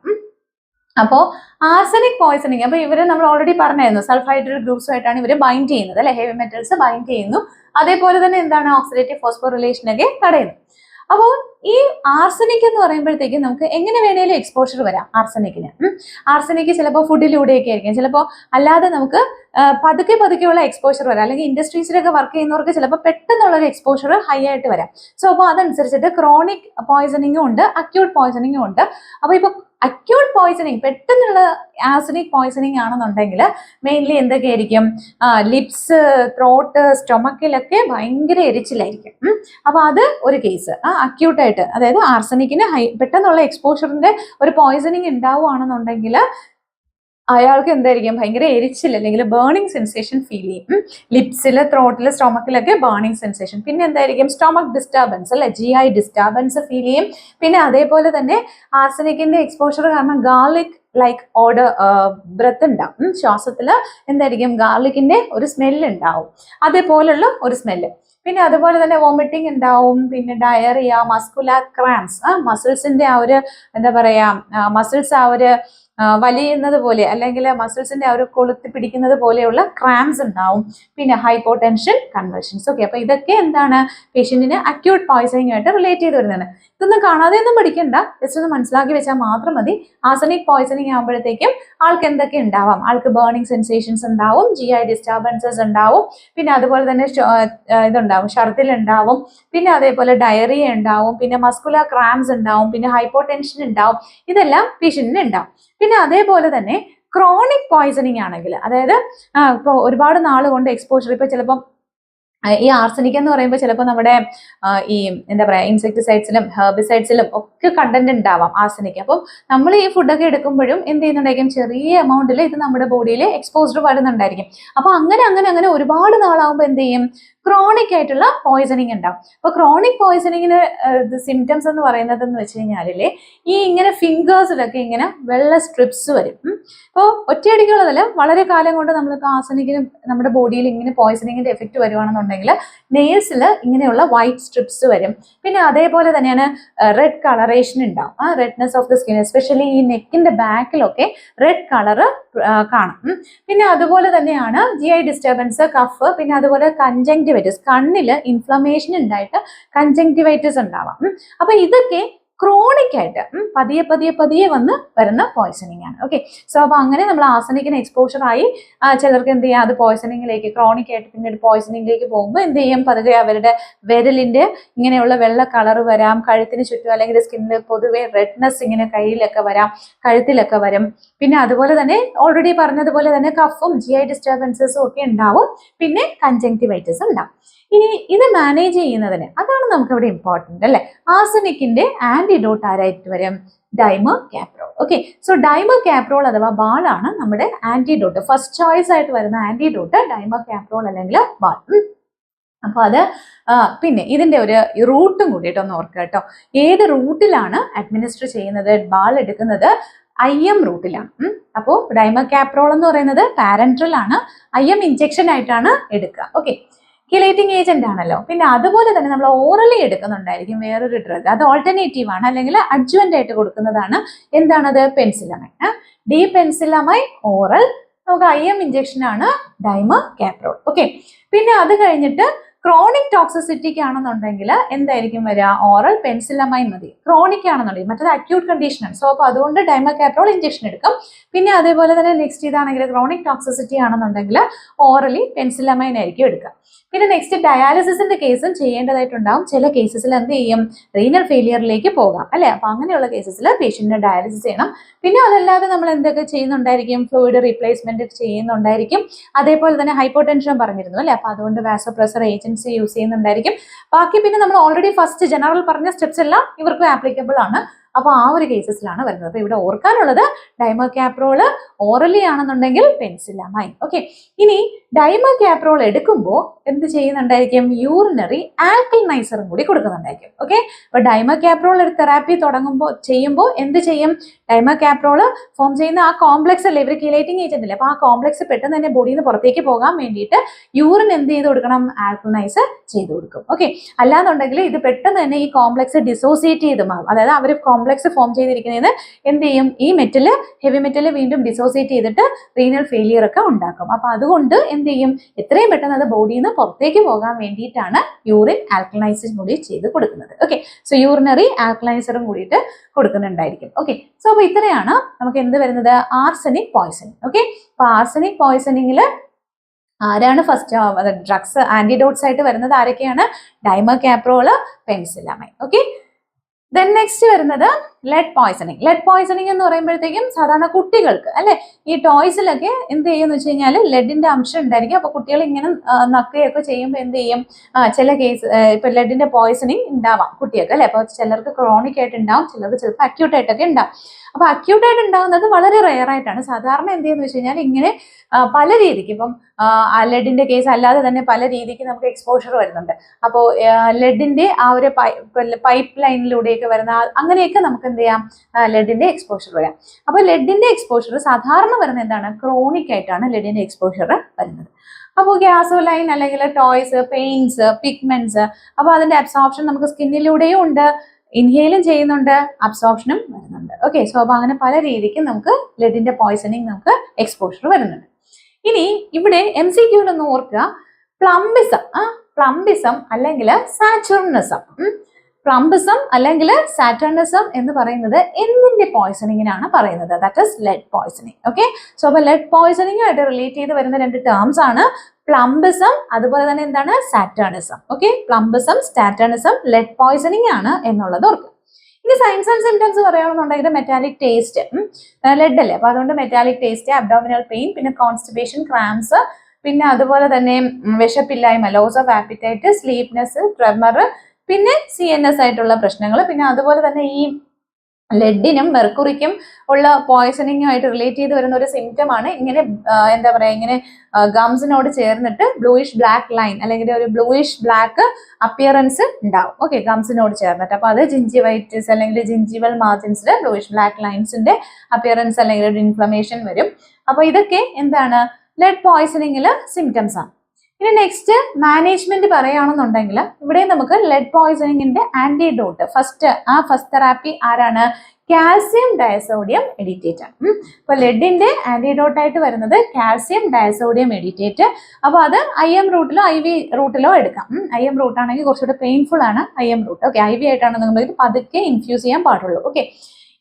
അപ്പോൾ ആർസനിക് പോയിസണിങ്, അപ്പൊ ഇവര് നമ്മൾ ഓൾറെഡി പറഞ്ഞായിരുന്നു, സൾഫൈഡ്രൽ ഗ്രൂപ്പ്സുമായിട്ടാണ് ഇവര് ബൈൻഡ് ചെയ്യുന്നത് അല്ലെ, ഹെവി മെറ്റൽസ് ബൈൻഡ് ചെയ്യുന്നു. അതേപോലെ തന്നെ എന്താണ്, ഓക്സിഡേറ്റീവ് ഫോസ്ഫോറിലേഷനൊക്കെ തടയുന്നു. അപ്പോൾ ഈ ആർസനിക് എന്ന് പറയുമ്പോഴത്തേക്കും നമുക്ക് എങ്ങനെ വേണേലും എക്സ്പോഷർ വരാം ആർസനിക്കിന്. ആർസനിക്ക് ചിലപ്പോൾ ഫുഡിലൂടെയൊക്കെ ആയിരിക്കും, ചിലപ്പോൾ അല്ലാതെ നമുക്ക് പതുക്കെ പതുക്കെയുള്ള എക്സ്പോഷർ വരാം, അല്ലെങ്കിൽ ഇൻഡസ്ട്രീസിലൊക്കെ വർക്ക് ചെയ്യുന്നവർക്ക് ചിലപ്പോൾ പെട്ടെന്നുള്ളൊരു എക്സ്പോഷർ ഹൈ ആയിട്ട് വരാം. സോ അപ്പോൾ അതനുസരിച്ചിട്ട് ക്രോണിക് പോയിസണിങ്ങും ഉണ്ട്, അക്യൂട്ട് പോയിസണിങ്ങും ഉണ്ട്. അപ്പോൾ ഇപ്പൊ അക്യൂട്ട് പോയിസണിങ്, പെട്ടെന്നുള്ള ആർസനിക് പോയിസണിങ് ആണെന്നുണ്ടെങ്കിൽ മെയിൻലി എന്തൊക്കെയായിരിക്കും, ലിപ്സ്, ത്രോട്ട്, സ്റ്റൊമക്കിലൊക്കെ ഭയങ്കര എരിച്ചിലായിരിക്കും. അപ്പൊ അത് ഒരു കേസ് അക്യൂട്ടായിട്ട്, അതായത് ആർസനിക്കിന് പെട്ടെന്നുള്ള എക്സ്പോഷറിന്റെ ഒരു പോയിസണിങ് ഉണ്ടാവുകയാണെന്നുണ്ടെങ്കിൽ അയാൾക്ക് എന്തായിരിക്കും, ഭയങ്കര എരിച്ചിൽ അല്ലെങ്കിൽ ബേണിംഗ് സെൻസേഷൻ ഫീൽ ചെയ്യും. ലിപ്സില്, ത്രോട്ടില്, സ്റ്റൊമക്കിലൊക്കെ ബേണിംഗ് സെൻസേഷൻ. പിന്നെ എന്തായിരിക്കും, സ്റ്റൊമക് ഡിസ്റ്റർബൻസ് അല്ലെ, GI ഡിസ്റ്റർബൻസ് ഫീൽ ചെയ്യും. പിന്നെ അതേപോലെ തന്നെ ആർസനിക്കിന്റെ എക്സ്പോഷർ കാരണം ഗാർലിക് ലൈക്ക് ഓർഡർ ബ്രെത്ത് ഉണ്ടാവും, ശ്വാസത്തില് എന്തായിരിക്കും, ഗാർലിക്കിന്റെ ഒരു സ്മെല്ല് ഉണ്ടാവും, അതേപോലുള്ള ഒരു സ്മെല്ല്. പിന്നെ അതുപോലെ തന്നെ വോമിറ്റിംഗ് ഉണ്ടാവും, പിന്നെ ഡയറിയ, മസ്കുലാർ ക്രാംസ്, മസിൽസിന്റെ ആ ഒരു എന്താ പറയാ, മസിൽസ് ആ ഒരു വലിയുന്നത് പോലെ അല്ലെങ്കിൽ മസിൽസിന്റെ ആ ഒരു കൊളുത്തി പിടിക്കുന്നത് പോലെയുള്ള ക്രാംസ് ഉണ്ടാവും. പിന്നെ ഹൈപ്പോടെൻഷൻ, കൺവൾഷൻസ്. ഓക്കെ, അപ്പൊ ഇതൊക്കെ എന്താണ്, പേഷ്യന്റിന് അക്യൂട്ട് പോയിസണിങ് ആയിട്ട് റിലേറ്റ് ചെയ്ത് വരുന്നതാണ്. ഇതൊന്നും കാണാതെ ഒന്നും പഠിക്കണ്ട, ജസ്റ്റ് ഒന്ന് മനസ്സിലാക്കി വെച്ചാൽ മാത്രം മതി. ആർസനിക് പോയിസണിങ് ആകുമ്പോഴത്തേക്കും ആൾക്ക് എന്തൊക്കെ ഉണ്ടാവാം, ആൾക്ക് ബേണിംഗ് സെൻസേഷൻസ് ഉണ്ടാവും, GI ഡിസ്റ്റർബൻസസ് ഉണ്ടാവും, പിന്നെ അതുപോലെ തന്നെ ഇതുണ്ടാവും, ഛർദിൽ ഉണ്ടാവും, പിന്നെ അതേപോലെ ഡയറിയ ഉണ്ടാവും, പിന്നെ മസ്കുലാർ ക്രാംസ് ഉണ്ടാവും, പിന്നെ ഹൈപ്പോടെൻഷൻ ഉണ്ടാവും. ഇതെല്ലാം പേഷ്യന്റിന് ഉണ്ടാവും. പിന്നെ അതേപോലെ തന്നെ ക്രോണിക് പോയിസണിങ് ആണെങ്കിൽ, അതായത് ഇപ്പോൾ ഒരുപാട് നാൾ കൊണ്ട് എക്സ്പോഷർ, ഇപ്പൊ ചിലപ്പം ഈ ആർസനിക് എന്ന് പറയുമ്പോൾ ചിലപ്പോൾ നമ്മുടെ ഈ എന്താ പറയാ, ഇൻസെക്ടിസൈഡ്സിലും ഹെർബിസൈഡ്സിലും ഒക്കെ കണ്ടന്റ് ഉണ്ടാവാം ആർസനിക്. അപ്പം നമ്മൾ ഈ ഫുഡൊക്കെ എടുക്കുമ്പോഴും എന്ത് ചെയ്യുന്നുണ്ടായിരിക്കും, ചെറിയ എമൗണ്ടിൽ ഇത് നമ്മുടെ ബോഡിയിൽ എക്സ്പോസ്ഡ് വരുന്നുണ്ടായിരിക്കും. അപ്പൊ അങ്ങനെ അങ്ങനെ അങ്ങനെ ഒരുപാട് നാളാവുമ്പോൾ എന്ത് ചെയ്യും, ക്രോണിക് ആയിട്ടുള്ള പോയിസണിങ് ഉണ്ടാവും. അപ്പൊ ക്രോണിക് പോയിസണിങ്ങിന് സിംറ്റംസ് എന്ന് പറയുന്നത് എന്ന് വെച്ച് കഴിഞ്ഞാലേ ഈ ഇങ്ങനെ ഫിംഗേഴ്സിലൊക്കെ ഇങ്ങനെ വെള്ള സ്ട്രിപ്സ് വരും. അപ്പോൾ ഒറ്റയടിക്കുള്ളതല്ല, വളരെ കാലം കൊണ്ട് നമ്മളിപ്പോൾ ആസനിക്കിനും നമ്മുടെ ബോഡിയിൽ ഇങ്ങനെ പോയിസണിങ്ങിന്റെ എഫക്റ്റ് വരുവാണെന്നുണ്ടെങ്കിൽ നെയിൽസിൽ ഇങ്ങനെയുള്ള വൈറ്റ് സ്ട്രിപ്സ് വരും. പിന്നെ അതേപോലെ തന്നെയാണ് റെഡ് കളറേഷൻ ഉണ്ടാവും. Redness of the skin, especially ഈ നെക്കിന്റെ ബാക്കിലൊക്കെ റെഡ് കളറ് കാണും. പിന്നെ അതുപോലെ തന്നെയാണ് GI ഡിസ്റ്റർബൻസ്, കഫ്, പിന്നെ അതുപോലെ കൺജങ്ക്റ്റിവൈറ്റിസ്, കണ്ണില് ഇൻഫ്ലമേഷൻ ഉണ്ടായിട്ട് കൺജങ്ക്റ്റിവൈറ്റിസ് ഉണ്ടാവാം. അപ്പൊ ഇതൊക്കെ ക്രോണിക് ആയിട്ട് പതിയെ വന്ന് വരുന്ന പോയ്സണിങ് ആണ്. ഓക്കെ, സോ അപ്പൊ അങ്ങനെ നമ്മൾ ആർസനിക്കിന് എക്സ്പോഷർ ആയി ചിലർക്ക് എന്ത് ചെയ്യാം, അത് പോയ്സണിങ്ങിലേക്ക് ക്രോണിക് ആയിട്ട് പിന്നീട് പോയ്സണിങ്ങിലേക്ക് പോകുമ്പോൾ എന്ത് ചെയ്യും, പതുക്കെ അവരുടെ വിരലിന്റെ ഇങ്ങനെയുള്ള വെള്ള കളർ വരാം, കഴുത്തിന് ചുറ്റും അല്ലെങ്കിൽ സ്കിന്നിൽ പൊതുവെ റെഡ്നെസ് ഇങ്ങനെ കയ്യിലൊക്കെ വരാം, കഴുത്തിലൊക്കെ വരും. പിന്നെ അതുപോലെ തന്നെ ഓൾറെഡി പറഞ്ഞതുപോലെ തന്നെ കഫും GI ഡിസ്റ്റർബൻസസും ഒക്കെ ഉണ്ടാവും. പിന്നെ കൺജങ്ക്റ്റിവൈറ്റിസ് ഉണ്ടാവും. ഇനി ഇത് മാനേജ് ചെയ്യുന്നതിന് അതാണ് നമുക്ക് ഇവിടെ ഇമ്പോർട്ടന്റ് അല്ലെ. ആർസനിക്കിന്റെ ആന്റിഡോട്ട് ആരായിട്ട് വരും, ഡൈമർകാപ്രോൾ. ഓക്കെ, സോ ഡൈമർകാപ്രോൾ അഥവാ ബാളാണ് നമ്മുടെ ആന്റിഡോട്ട്. ഫസ്റ്റ് ചോയ്സ് ആയിട്ട് വരുന്ന ആന്റിഡോട്ട് ഡൈമർകാപ്രോൾ അല്ലെങ്കിൽ ബാൾ. അപ്പൊ അത് പിന്നെ ഇതിന്റെ ഒരു റൂട്ടും കൂടിയിട്ടൊന്ന് ഓർക്കുക കേട്ടോ. ഏത് റൂട്ടിലാണ് അഡ്മിനിസ്റ്റർ ചെയ്യുന്നത്, ബാൾ എടുക്കുന്നത് IM റൂട്ടിലാണ്. അപ്പോൾ ഡൈമർകാപ്രോൾ എന്ന് പറയുന്നത് പാരൻട്രൽ ആണ്, IM ഇഞ്ചക്ഷൻ ആയിട്ടാണ് എടുക്കുക. ഓക്കെ, കിലേറ്റിംഗ് ഏജന്റ് ആണല്ലോ. പിന്നെ അതുപോലെ തന്നെ നമ്മൾ ഓറലി എടുക്കുന്നുണ്ടായിരിക്കും വേറൊരു ഡ്രഗ്, അത് ഓൾട്ടർനേറ്റീവ് ആണ്, അല്ലെങ്കിൽ അഡ്ജുവന്റ് ആയിട്ട് കൊടുക്കുന്നതാണ്. എന്താണത്, പെൻസിലമൈൻ. ഡി പെൻസിലമൈൻ ഓറൽ, നമുക്ക് IM ഇഞ്ചക്ഷൻ ആണ് ഡൈമർകാപ്രോൾ. ഓക്കെ, പിന്നെ അത് കഴിഞ്ഞിട്ട് ക്രോണിക് ടോക്സിസിറ്റിക്ക് ആണെന്നുണ്ടെങ്കിൽ എന്തായിരിക്കും വരിക, ഓറൽ പെൻസിലമൈൻ മതി. ക്രോണിക് ആണെന്നുണ്ടെങ്കിൽ, മറ്റേത് അക്യൂട്ട് കണ്ടീഷൻ ആണ്. സോ അപ്പോൾ അതുകൊണ്ട് ഡൈമർകാപ്രോൾ ഇഞ്ചക്ഷൻ എടുക്കും. പിന്നെ അതേപോലെ തന്നെ നെക്സ്റ്റ് ഇതാണെങ്കിൽ ക്രോണിക് ടോക്സിസിറ്റി ആണെന്നുണ്ടെങ്കിൽ ഓറലി പെൻസിലമൈൻ ആയിരിക്കും എടുക്കുക. പിന്നെ നെക്സ്റ്റ് ഡയാലിസിസിന്റെ കേസും ചെയ്യേണ്ടതായിട്ടുണ്ടാവും. ചില കേസസിൽ എന്ത് ചെയ്യും, റീനൽ ഫെയിലിയറിലേക്ക് പോകാം അല്ലെ. അപ്പൊ അങ്ങനെയുള്ള കേസസിൽ പേഷ്യന്റിനെ ഡയാലിസിസ് ചെയ്യണം. പിന്നെ അതല്ലാതെ നമ്മൾ എന്തൊക്കെ ചെയ്യുന്നുണ്ടായിരിക്കും, ഫ്ലൂയിഡ് റീപ്ലേസ്മെന്റ് ചെയ്യുന്നുണ്ടായിരിക്കും. അതേപോലെ തന്നെ ഹൈപ്പോടെൻഷൻ പറഞ്ഞിരുന്നു അല്ലെ. അപ്പൊ അതുകൊണ്ട് വാസോപ്രസർ ഏജൻസി യൂസ് ചെയ്യുന്നുണ്ടായിരിക്കും. ബാക്കി പിന്നെ നമ്മൾ ഓൾറെഡി ഫസ്റ്റ് ജനറൽ പറഞ്ഞ സ്റ്റെപ്സ് എല്ലാം ഇവർക്കും ആപ്ലിക്കബിൾ ആണ്. അപ്പോൾ ആ ഒരു കേസസിലാണ് വരുന്നത്. അപ്പൊ ഇവിടെ ഓർക്കാനുള്ളത് ഡൈമർകാപ്രോൾ ഓറലി ആണെന്നുണ്ടെങ്കിൽ പെൻസിലമൈൻ. ഓക്കെ, ഇനി ഡൈമർകാപ്രോൾ എടുക്കുമ്പോൾ എന്ത് ചെയ്യുന്നുണ്ടായിരിക്കും, യൂറിനറി ആൽക്കലൈസറും കൂടി കൊടുക്കുന്നുണ്ടായിരിക്കും. ഓക്കെ, അപ്പൊ ഡൈമർകാപ്രോൾ തെറാപ്പി ചെയ്യുമ്പോൾ എന്ത് ചെയ്യും, ഡൈമർകാപ്രോൾ ഫോം ചെയ്യുന്ന ആ കോംപ്ലക്സ് അല്ലേ, ഇവർ കിലേറ്റിംഗ് ഏജന്റ് അല്ലേ. അപ്പൊ ആ കോംപ്ലക്സ് പെട്ടെന്ന് തന്നെ ബോഡിയിൽ നിന്ന് പുറത്തേക്ക് പോകാൻ വേണ്ടിയിട്ട് യൂറിൻ എന്ത് ചെയ്ത് കൊടുക്കണം, ആൽക്കലൈസ് ചെയ്ത് കൊടുക്കും. ഓക്കെ, അല്ലാന്നുണ്ടെങ്കിൽ ഇത് പെട്ടെന്ന് തന്നെ ഈ കോംപ്ലക്സ് ഡിസോസിയേറ്റ് ചെയ്ത് മാറും. അതായത് അവർ കോംപ്ലക്സ് ഫോം ചെയ്തിരിക്കുന്നതിന് എന്ത് ചെയ്യും, ഈ മെറ്റല് ഹെവി മെറ്റല് വീണ്ടും ഡിസോസിയേറ്റ് ചെയ്തിട്ട് റീനൽ ഫെയിലിയർ ഒക്കെ ഉണ്ടാക്കും. അപ്പൊ അതുകൊണ്ട് എന്ത് ചെയ്യും, എത്രയും പെട്ടെന്ന് അത് ബോഡിയിൽ നിന്ന് പുറത്തേക്ക് പോകാൻ വേണ്ടിയിട്ടാണ് യൂറിൻ ആൽക്കലൈസർ കൂടി ചെയ്ത് കൊടുക്കുന്നത്. ഓക്കെ, സോ യൂറിനറി ആൽക്കലൈസറും കൂടിയിട്ട് കൊടുക്കുന്നുണ്ടായിരിക്കും. ഓക്കെ, സോ അപ്പൊ ഇത്രയാണ് നമുക്ക് എന്ത് വരുന്നത്, ആർസനിക് പോയ്സണിങ്. ഓക്കെ, അപ്പൊ ആർസനിക് പോയ്സണിങ്ങിൽ ആരാണ് ഫസ്റ്റ് ഡ്രഗ്സ് ആന്റിഡോട്ട്സ് ആയിട്ട് വരുന്നത്, ആരൊക്കെയാണ്, ഡൈമർകാപ്രോൾ, പെൻസിലമൈൻ. ഓക്കെ, ദെൻ നെക്സ്റ്റ് വരുന്നത് ലെഡ് പോയ്സണിങ്. ലെഡ് പോയ്സണിങ് എന്ന് പറയുമ്പോഴത്തേക്കും സാധാരണ കുട്ടികൾക്ക് അല്ലെ, ഈ ടോയ്സിലൊക്കെ എന്ത് ചെയ്യുമെന്ന് വെച്ച് കഴിഞ്ഞാൽ ലെഡിന്റെ അംശം ഉണ്ടായിരിക്കും. അപ്പൊ കുട്ടികൾ ഇങ്ങനെ നക്കുകയൊക്കെ ചെയ്യുമ്പോൾ എന്ത് ചെയ്യും, ചില കേസ് ഇപ്പൊ ലെഡിന്റെ പോയ്സണിങ് ഉണ്ടാവാം കുട്ടികൾക്ക് അല്ലെ. അപ്പൊ ചിലർക്ക് ക്രോണിക് ആയിട്ട് ഉണ്ടാവും, ചിലർക്ക് ചിലപ്പോൾ അക്യൂട്ട് ആയിട്ടൊക്കെ ഉണ്ടാവും. അപ്പൊ അക്യൂട്ട് ആയിട്ട് ഉണ്ടാകുന്നത് വളരെ റെയർ ആയിട്ടാണ്. സാധാരണ എന്ത് ചെയ്യുന്ന വെച്ച് കഴിഞ്ഞാൽ ഇങ്ങനെ പല രീതിക്ക്, ഇപ്പം ലെഡിന്റെ കേസ് അല്ലാതെ തന്നെ പല രീതിക്ക് നമുക്ക് എക്സ്പോഷർ വരുന്നുണ്ട്. അപ്പോൾ ലെഡിന്റെ ആ ഒരു പൈപ്പ് ലൈനിലൂടെയൊക്കെ വരുന്ന അങ്ങനെയൊക്കെ നമുക്ക് എന്ത് ചെയ്യാം, ലെഡിന്റെ എക്സ്പോഷർ വരാം. അപ്പൊ ലെഡിന്റെ എക്സ്പോഷർ സാധാരണ വരുന്നത് എന്താണ്, ക്രോണിക് ആയിട്ടാണ് ലെഡിന്റെ എക്സ്പോഷർ വരുന്നത്. അപ്പോൾ ഗ്യാസോലൈൻ അല്ലെങ്കിൽ ടോയ്സ്, പെയിന്റ്സ്, പിഗ്മെന്റ്സ്, അപ്പോൾ അതിന്റെ അബ്സോർപ്ഷൻ നമുക്ക് സ്കിന്നിലൂടെയും ഉണ്ട്, ഇൻഹെയിലും ചെയ്യുന്നുണ്ട്, അബ്സോർപ്ഷനും വരുന്നുണ്ട്. ഓക്കെ, സോ അപ്പൊ അങ്ങനെ പല രീതിക്കും നമുക്ക് ലെഡിന്റെ പോയ്സണിങ് നമുക്ക് എക്സ്പോഷർ വരുന്നുണ്ട്. ഇനി ഇവിടെ MCQലൊന്ന് ഓർക്കുക, പ്ലംബിസം അല്ലെങ്കിൽ സാറ്റർണിസം. പ്ലംബിസം അല്ലെങ്കിൽ സാറ്റർണിസം എന്ന് പറയുന്നത് എന്തിന്റെ പോയ്സണിങ്ങിനാണ് പറയുന്നത്, that is lead poisoning. Okay, so അപ്പൊ ലെഡ് പോയ്സണിങ് ആയിട്ട് റിലേറ്റ് ചെയ്ത് വരുന്ന രണ്ട് ടേംസ് ആണ് പ്ലംബിസം, അതുപോലെ തന്നെ എന്താണ്, saturnism. Okay, plumbism, saturnism, lead poisoning ആണ് എന്നുള്ളത് ഓർക്കുക. ഇനി സൈൻസ് ആൻഡ് സിംറ്റംസ് പറയുകയാണെന്നുണ്ടെങ്കിൽ മെറ്റാലിക് ടേസ്റ്റ്, ലെഡ് അല്ലേ, അപ്പൊ അതുകൊണ്ട് മെറ്റാലിക് ടേസ്റ്റ്, അബ്ഡോമിനൽ പെയിൻ, പിന്നെ കോൺസ്റ്റിപ്പേഷൻ, ക്രാംസ്, പിന്നെ അതുപോലെ തന്നെ വിശപ്പില്ലായ്മ, loss of appetite, sleepiness, tremor, പിന്നെ CNS ആയിട്ടുള്ള പ്രശ്നങ്ങൾ, പിന്നെ അതുപോലെ തന്നെ ഈ ലെഡിനും മെർക്കുറിക്കും ഉള്ള പോയ്സണിങ്ങുമായിട്ട് റിലേറ്റ് ചെയ്ത് വരുന്ന ഒരു സിംറ്റം ആണ് ഇങ്ങനെ എന്താ പറയാ ഇങ്ങനെ ഗംസിനോട് ചേർന്നിട്ട് ബ്ലൂയിഷ് ബ്ലാക്ക് ലൈൻ അല്ലെങ്കിൽ ഒരു ബ്ലൂയിഷ് ബ്ലാക്ക് അപ്പിയറൻസ് ഉണ്ടാവും. ഓക്കെ, ഗംസിനോട് ചേർന്നിട്ട്. അപ്പൊ അത് ജിഞ്ചിവൈറ്റിസ് അല്ലെങ്കിൽ ജിഞ്ചിവൽ മാർജിൻസിൽ ബ്ലൂയിഷ് ബ്ലാക്ക് ലൈൻസിന്റെ അപ്പിയറൻസ് അല്ലെങ്കിൽ ഒരു ഇൻഫ്ലമേഷൻ വരും. അപ്പൊ ഇതൊക്കെ എന്താണ് ലെഡ് പോയ്സണിങ്ങില് സിംറ്റംസ് ആണ്. ഇനി നെക്സ്റ്റ് മാനേജ്മെന്റ് പറയുകയാണെന്നുണ്ടെങ്കിൽ ഇവിടെ നമുക്ക് ലെഡ് പോയ്സണിങ്ങിന്റെ ആന്റിഡോട്ട് ഫസ്റ്റ് തെറാപ്പി ആരാണ്? കാൽസ്യം ഡയസോഡിയം എഡിറ്റേറ്റ് ആണ്. അപ്പൊ ലെഡിന്റെ ആന്റിഡോട്ട് ആയിട്ട് വരുന്നത് കാൽസ്യം ഡയസോഡിയം എഡിറ്റേറ്റ്. അപ്പൊ അത് IM റൂട്ടിലോ IV റൂട്ടിലോ എടുക്കാം. IM റൂട്ട് ആണെങ്കിൽ കുറച്ചുകൂടെ പെയിൻഫുൾ ആണ് IM റൂട്ട്. ഓക്കെ, IV ആയിട്ടാണ് നമ്മൾ പതുക്കെ ഇൻഫ്യൂസ് ചെയ്യാൻ പാടുള്ളൂ. ഓക്കെ,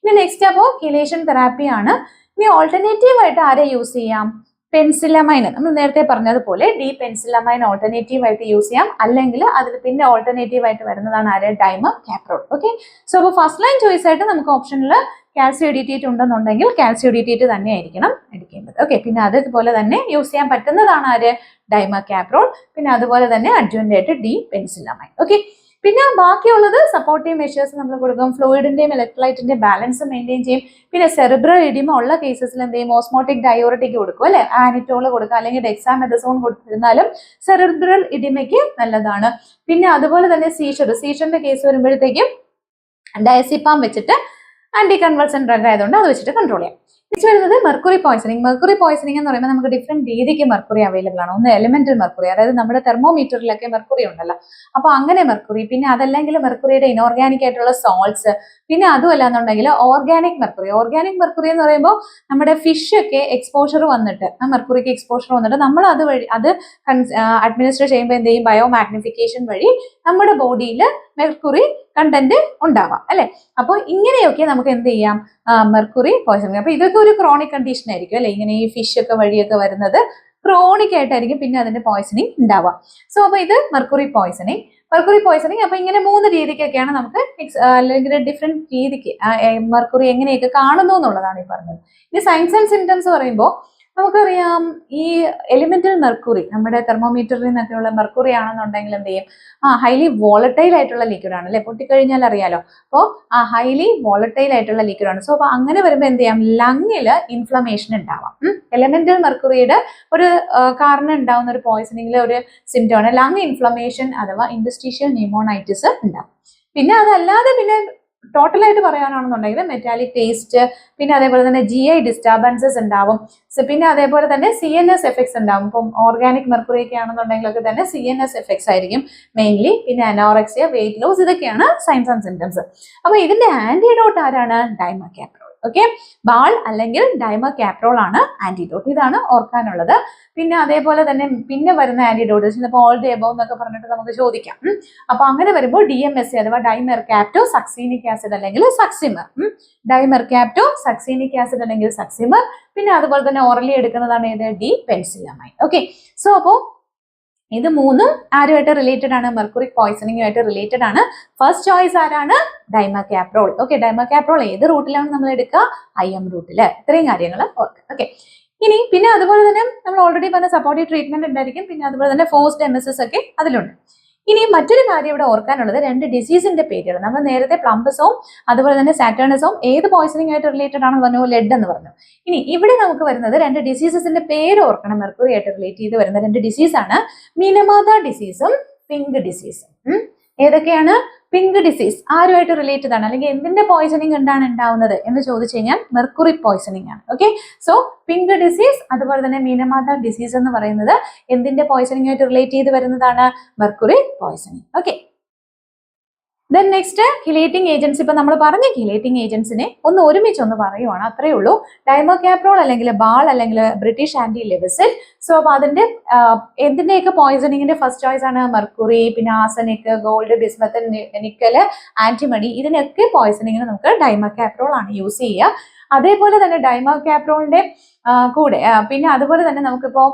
ഇനി നെക്സ്റ്റ് അപ്പോൾ കിലേഷൻ തെറാപ്പി ആണ്. ഇനി ഓൾട്ടർനേറ്റീവ് ആയിട്ട് ആരെ യൂസ് ചെയ്യാം? പെൻസിലമൈൻ. നമ്മൾ നേരത്തെ പറഞ്ഞതുപോലെ ഡി പെൻസിലമൈൻ ഓൾട്ടർനേറ്റീവ് ആയിട്ട് യൂസ് ചെയ്യാം. അല്ലെങ്കിൽ അതിൽ പിന്നെ ഓൾട്ടർനേറ്റീവ് ആയിട്ട് വരുന്നതാണ് ആര്? ഡൈമകാപ്രോൾ. ഓക്കെ, സോ അപ്പോൾ ഫസ്റ്റ് ലൈൻ ചോയ്സ് ആയിട്ട് നമുക്ക് ഓപ്ഷനിൽ കാൽസ്യം എഡിറ്റേറ്റ് ഉണ്ടെന്നുണ്ടെങ്കിൽ കാൽസ്യം എഡിറ്റേറ്റ് തന്നെ ആയിരിക്കണം എടുക്കേണ്ടത്. ഓക്കെ, പിന്നെ അതുപോലെ തന്നെ യൂസ് ചെയ്യാൻ പറ്റുന്നതാണ് ആര്? ഡൈമകാപ്രോൾ. പിന്നെ അതുപോലെ തന്നെ അഡ്ജുവന്റ് ആയിട്ട് ഡി പെൻസിലമൈൻ. ഓക്കെ, പിന്നെ ബാക്കിയുള്ളത് സപ്പോർട്ടീവ് മെഷേഴ്സ് നമ്മൾ കൊടുക്കും. ഫ്ലൂയിഡിന്റെയും ഇലക്ട്രോലൈറ്റിന്റെയും ബാലൻസ് മെയിൻറ്റെയിൻ ചെയ്യും. പിന്നെ സെറിബ്രൽ എഡിമ ഉള്ള കേസസിൽ എന്ത് ചെയ്യും? ഓസ്മോട്ടിക് ഡയോററ്റിക് കൊടുക്കും അല്ലെ, ആനിറ്റോൾ കൊടുക്കുക അല്ലെങ്കിൽ ഡെക്സാമെഥസോൺ കൊടുത്തിരുന്നാലും സെറിബ്രൽ എഡിമയ്ക്ക് നല്ലതാണ്. പിന്നെ അതുപോലെ തന്നെ സീഷറിന്റെ കേസ് വരുമ്പോഴത്തേക്കും ഡയസിപ്പാം വെച്ചിട്ട് ആന്റി കൺവൾസൻ ഡ്രഗ് ആയതുകൊണ്ട് അത് വെച്ചിട്ട് കൺട്രോൾ ചെയ്യാം. നെക്സ്റ്റ് വരുന്നത് മെർക്കുറി പോയ്സണിങ്. മെർക്കുറി പോയ്സണിങ് എന്ന് പറയുമ്പോൾ നമുക്ക് ഡിഫറെന്റ് രീതിക്ക് മെർക്കുറി അവൈലബിൾ ആണ്. ഒന്ന് എലിമെന്റൽ മെർക്കുറി, അതായത് നമ്മുടെ തെർമോമീറ്ററിലൊക്കെ മെർക്കുറി ഉണ്ടല്ലോ, അപ്പൊ അങ്ങനെ മെർക്കുറി. പിന്നെ അതല്ലെങ്കിൽ മെർക്കുറിയുടെ ഇനോർഗാനിക് ആയിട്ടുള്ള സോൾട്സ്. പിന്നെ അതുമല്ല എന്നുണ്ടെങ്കിൽ ഓർഗാനിക് മെർക്കുറി. ഓർഗാനിക് മെർക്കുറി എന്ന് പറയുമ്പോൾ നമ്മുടെ ഫിഷ് ഒക്കെ എക്സ്പോഷർ വന്നിട്ട് മെർക്കുറിക്ക് എക്സ്പോഷർ വന്നിട്ട് നമ്മൾ അത് അഡ്മിനിസ്റ്റർ ചെയ്യുമ്പോൾ എന്ത് ചെയ്യും? ബയോ മാഗ്നിഫിക്കേഷൻ വഴി നമ്മുടെ ബോഡിയിൽ മെർക്കുറി കണ്ടന്റ് ഉണ്ടാവാം അല്ലെ. അപ്പൊ ഇങ്ങനെയൊക്കെ നമുക്ക് എന്ത് ചെയ്യാം? Mercury poisoning. അപ്പൊ ഇതൊക്കെ ഒരു ക്രോണിക് കണ്ടീഷൻ ആയിരിക്കും അല്ലെ. ഇങ്ങനെ ഈ ഫിഷ് ഒക്കെ വഴിയൊക്കെ വരുന്നത് ക്രോണിക് ആയിട്ടായിരിക്കും പിന്നെ അതിന്റെ പോയ്സണിങ് ഉണ്ടാവുക. സോ അപ്പൊ ഇത് മെർക്കുറി പോയ്സണിങ്. അപ്പൊ ഇങ്ങനെ 3 രീതിക്കൊക്കെയാണ് നമുക്ക് അല്ലെങ്കിൽ ഡിഫറെന്റ് രീതിക്ക് മെർക്കുറി എങ്ങനെയൊക്കെ കാണുന്നു എന്നുള്ളതാണ് ഈ പറഞ്ഞത്. ഇനി സൈൻസ് ആൻഡ് സിംറ്റംസ് പറയുമ്പോൾ നമുക്കറിയാം ഈ എലിമെന്റൽ മെർക്കുറി നമ്മുടെ തെർമോമീറ്ററിൽ നിന്നൊക്കെയുള്ള മെർക്കുറി ആണെന്നുണ്ടെങ്കിൽ എന്ത് ചെയ്യും? ഹൈലി വോളറ്റൈൽ ആയിട്ടുള്ള ലിക്വിഡ് ആണ് അല്ലെ. പൊട്ടിക്കഴിഞ്ഞാൽ അറിയാലോ. അപ്പോൾ ഹൈലി വോളറ്റൈൽ ആയിട്ടുള്ള ലിക്വിഡ് ആണ്. സോ അപ്പൊ അങ്ങനെ വരുമ്പോൾ എന്ത് ചെയ്യാം? ലങ്ങില് ഇൻഫ്ലമേഷൻ ഉണ്ടാവാം. എലിമെന്റൽ മെർക്കുറിയുടെ ഒരു കാരണം ഉണ്ടാവുന്ന ഒരു പോയ്സണിങ്ങിലെ ഒരു സിംറ്റം ആണ് ലങ് ഇൻഫ്ലമേഷൻ അഥവാ ഇൻഡസ്ട്രീഷ്യൽ ന്യൂമോണൈറ്റിസ് ഉണ്ടാവും. പിന്നെ അതല്ലാതെ പിന്നെ ടോട്ടലായിട്ട് പറയാനാണെന്നുണ്ടെങ്കിൽ മെറ്റാലിക് ടേസ്റ്റ്, പിന്നെ അതേപോലെ തന്നെ GI ഡിസ്റ്റർബൻസസ് ഉണ്ടാവും. പിന്നെ അതേപോലെ തന്നെ CNS എഫക്ട്സ് ഉണ്ടാവും. ഇപ്പം ഓർഗാനിക് മെർക്കുറി ഒക്കെ ആണെന്നുണ്ടെങ്കിലൊക്കെ തന്നെ CNS എഫക്ട്സ് ആയിരിക്കും മെയിൻലി. പിന്നെ അനോറക്സിയ, വെയിറ്റ് ലോസ്, ഇതൊക്കെയാണ് സൈൻസ് ആൻഡ് സിംറ്റംസ്. അപ്പൊ ഇതിന്റെ ആന്റിഡോട്ട് ആരാണ്? ഡൈമകാപ്രോൾ. ഓക്കെ, ബാൾ അല്ലെങ്കിൽ ഡൈമകാപ്രോൾ ആണ് ആന്റിഡോട്ട്. ഇതാണ് ഓർക്കാനുള്ളത്. പിന്നെ അതേപോലെ തന്നെ പിന്നെ വരുന്ന ആന്റിഡോട്ട് ചിലപ്പോൾ ഓൾ ദി എബോവ് എന്നൊക്കെ പറഞ്ഞിട്ട് നമുക്ക് ചോദിക്കാം. അപ്പൊ അങ്ങനെ വരുമ്പോൾ DMSA അഥവാ ഡൈമെർകാപ്റ്റോ സക്സീനിക് ആസിഡ് അല്ലെങ്കിൽ സക്സിമർ. ഡൈമെർകാപ്റ്റോ സക്സീനിക് ആസിഡ് അല്ലെങ്കിൽ സക്സിമർ. പിന്നെ അതുപോലെ തന്നെ ഓറലി എടുക്കുന്നതാണ് ഏത്? ഡി പെൻസിലമൈൻ. ഓക്കെ, സോ അപ്പോ ഇത് 3 ആരുമായിട്ട് റിലേറ്റഡ് ആണ്? മെർക്കുറി പോയ്സണിങ്ങുമായിട്ട് റിലേറ്റഡ് ആണ്. ഫസ്റ്റ് ചോയ്സ് ആരാണ്? ഡൈമകാപ്രോൾ. ഓക്കെ, ഡൈമകാപ്രോൾ ഏത് റൂട്ടിലാണ് നമ്മൾ എടുക്കുക? IM റൂട്ടില്. ഇത്രയും കാര്യങ്ങൾ ഓർക്കുക. ഓക്കെ, ഇനി പിന്നെ അതുപോലെ തന്നെ നമ്മൾ ഓൾറെഡി പറഞ്ഞ സപ്പോർട്ടീവ് ട്രീറ്റ്മെന്റ് ഉണ്ടായിരിക്കും. പിന്നെ അതുപോലെ തന്നെ ഫോഴ്സ്ഡ് MSS ഒക്കെ അതിലുണ്ട്. ഇനി മറ്റൊരു കാര്യം ഇവിടെ ഓർക്കാനുള്ളത് 2 ഡിസീസിന്റെ പേരുകൾ. നമ്മൾ നേരത്തെ പ്ലംബസോം അതുപോലെ തന്നെ സാറ്റേണസോം ഏത് പോയ്സണിംഗ് ആയിട്ട് റിലേറ്റഡ് ആണെന്ന് പറഞ്ഞു? ലെഡ് എന്ന് പറഞ്ഞു. ഇനി ഇവിടെ നമുക്ക് വരുന്നത് 2 ഡിസീസസിന്റെ പേര് ഓർക്കണം. മെർക്കുറി ആയിട്ട് റിലേറ്റ് ചെയ്ത് വരുന്ന 2 ഡിസീസ് ആണ് മിനമാത ഡിസീസും പിങ്ക് ഡിസീസും. ഏതൊക്കെയാണ്? പിങ്ക് ഡിസീസ് ആരുമായിട്ട് റിലേറ്റഡ് ആണ് അല്ലെങ്കിൽ എന്തിന്റെ പോയ്സണിങ് എന്താണ് ഉണ്ടാവുന്നത് എന്ന് ചോദിച്ചു കഴിഞ്ഞാൽ മെർക്കുറി പോയ്സണിങ് ആണ്. ഓക്കെ, സോ പിങ്ക് ഡിസീസ് അതുപോലെ തന്നെ മീനമാത ഡിസീസ് എന്ന് പറയുന്നത് എന്തിന്റെ പോയ്സണിങ് ആയിട്ട് റിലേറ്റ് ചെയ്ത് വരുന്നതാണ്? Mercury poisoning. Okay, then next chelating agents. ഇപ്പൊ നമ്മൾ പറഞ്ഞ ഹിലേറ്റിംഗ് ഏജൻസിനെ ഒരുമിച്ചൊന്ന് പറയുവാണ്, അത്രയേ ഉള്ളൂ. ഡൈമകാപ്രോൾ അല്ലെങ്കിൽ ബാൾ അല്ലെങ്കിൽ ബ്രിട്ടീഷ് ആന്റി ലെവിസിൻ. സോ അപ്പൊ അതിന്റെ എന്തിന്റെയൊക്കെ പോയ്സണിങ്ങിന്റെ ഫസ്റ്റ് ചോയ്സ് ആണ്? മെർക്കുറി, പിന്നെ ആർസനിക്, ഗോൾഡ്, ബിസ്മത്ത്, നിക്കല്, ആന്റിമണി. ഇതിനൊക്കെ പോയ്സണിങ്ങിന് നമുക്ക് ഡൈമകാപ്രോൾ ആണ് യൂസ് ചെയ്യുക. അതേപോലെ തന്നെ ഡൈമകാപ്രോളിന്റെ കൂടെ പിന്നെ അതുപോലെ തന്നെ നമുക്കിപ്പോ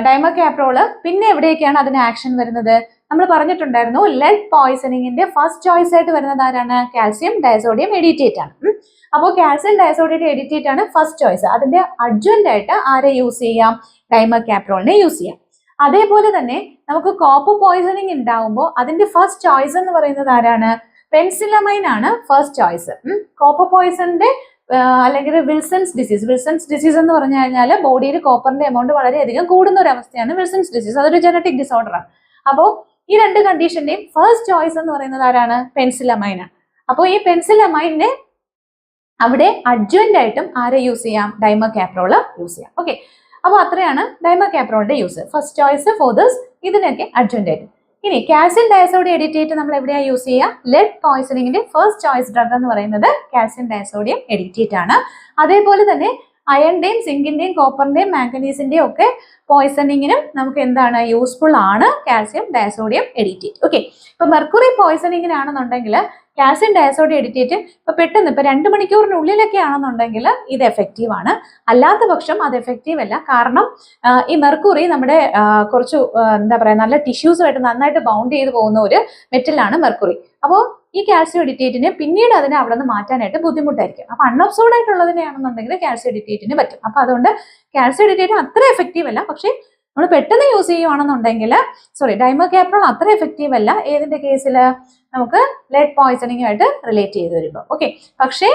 ഡൈമകാപ്രോള് പിന്നെ എവിടെയൊക്കെയാണ് അതിന് ആക്ഷൻ വരുന്നത്? നമ്മൾ പറഞ്ഞിട്ടുണ്ടായിരുന്നു ലെഡ് പോയ്സണിങ്ങിന്റെ ഫസ്റ്റ് ചോയ്സ് ആയിട്ട് വരുന്നത് ആരാണ്? കാൽസ്യം ഡയസോഡിയം എഡിറ്റേറ്റ് ആണ്. അപ്പോൾ കാൽസ്യം ഡയസോഡിയം എഡിറ്റേറ്റ് ആണ് ഫസ്റ്റ് ചോയ്സ്. അതിന്റെ അഡ്ജുവന്റ് ആയിട്ട് ആരെ യൂസ് ചെയ്യാം? ഡൈമകാപ്രോളിനെ യൂസ് ചെയ്യാം. അതേപോലെ തന്നെ നമുക്ക് കോപ്പർ പോയ്സണിങ് ഉണ്ടാവുമ്പോൾ അതിന്റെ ഫസ്റ്റ് ചോയ്സ് എന്ന് പറയുന്നത് ആരാണ്? പെൻസിലമൈൻ ആണ് ഫസ്റ്റ് ചോയ്സ്. കോപ്പർ പോയിസണിന്റെ അല്ലെങ്കിൽ വിൽസൺസ് ഡിസീസ് എന്ന് പറഞ്ഞു കഴിഞ്ഞാൽ ബോഡിയിൽ കോപ്പറിന്റെ എമൗണ്ട് വളരെയധികം കൂടുന്ന ഒരു അവസ്ഥയാണ് വിൽസൺസ് ഡിസീസ്. അതൊരു ജനറ്റിക് ഡിസോർഡർ ആണ്. അപ്പോൾ ഈ രണ്ട് കണ്ടീഷന്റെയും ഫസ്റ്റ് ചോയ്സ് എന്ന് പറയുന്നത് ആരാണ്? പെൻസിലമൈൻ ആണ്. അപ്പോൾ ഈ പെൻസിലമൈനെ അവിടെ അഡ്ജുവന്റ് ആയിട്ടും ആരെ യൂസ് ചെയ്യാം? ഡൈമർകാപ്രോൾ യൂസ് ചെയ്യാം. ഓക്കെ, അപ്പോൾ അത്രയാണ് ഡൈമർകാപ്രോളിന്റെ use. First choice for this, ഇതിനൊക്കെ അഡ്ജുവന്റ് ആയിട്ട്. ഇനി കാൽസ്യം ഡയസോഡിയം എഡിറ്റേറ്റ് നമ്മൾ എവിടെയാണ് യൂസ് ചെയ്യുക? ലെഡ് പോയിസണിങ്ങിന്റെ ഫസ്റ്റ് ചോയ്സ് ഡ്രഗ് എന്ന് പറയുന്നത് കാൽസ്യം ഡയസോഡിയം എഡിറ്റേറ്റ് ആണ്. അതേപോലെ തന്നെ അയണിന്റെയും സിങ്കിന്റെയും കോപ്പറിന്റെയും മാംഗനീസിന്റെയും ഒക്കെ പോയിസണിങ്ങിനും നമുക്ക് എന്താണ് യൂസ്ഫുൾ ആണ് കാൽസ്യം ഡയസോഡിയം എഡിറ്റേറ്റ്. ഓക്കെ, ഇപ്പൊ മെർക്കുറി പോയിസണിങ്ങിനാണെന്നുണ്ടെങ്കിൽ കാൽസ്യം ഡയസോഡിയം എഡിറ്റേറ്റ് ഇപ്പൊ പെട്ടെന്ന് ഇപ്പൊ 2 മണിക്കൂറിനുള്ളിലൊക്കെ ആണെന്നുണ്ടെങ്കിൽ ഇത് എഫക്റ്റീവ് ആണ്. അല്ലാത്ത പക്ഷം അത് എഫക്റ്റീവ് അല്ല. കാരണം ഈ മെർക്കുറി നമ്മുടെ കുറച്ച് എന്താ പറയാ നല്ല ടിഷ്യൂസുമായിട്ട് നന്നായിട്ട് ബൗണ്ട് ചെയ്ത് പോകുന്ന ഒരു മെറ്റലാണ് മെർക്കുറി. അപ്പോൾ ഈ കാൽസ്യം എഡിറ്റേറ്റിന് പിന്നീട് അതിനെ അവിടെ നിന്ന് മാറ്റാനായിട്ട് ബുദ്ധിമുട്ടായിരിക്കും. അപ്പൊ അൺഅബ്സോർഡ് ആയിട്ടുള്ളതിനെയാണെന്നുണ്ടെങ്കിൽ കാൽസ്യം എഡിറ്റേറ്റിന് പറ്റും. അപ്പൊ അതുകൊണ്ട് കാൽസ്യം എഡിറ്റേറ്റ് അത്ര എഫക്റ്റീവ് അല്ല. പക്ഷേ നമ്മൾ പെട്ടെന്ന് യൂസ് ചെയ്യുവാണെന്നുണ്ടെങ്കിൽ ഡൈമർകാപ്രോൾ അത്ര എഫക്റ്റീവ് അല്ല. ഏതിന്റെ കേസിൽ? നമുക്ക് ലെഡ് പോയിസണിങ്ങുമായിട്ട് റിലേറ്റ് ചെയ്ത് വരുമ്പോൾ. ഓക്കെ, പക്ഷേ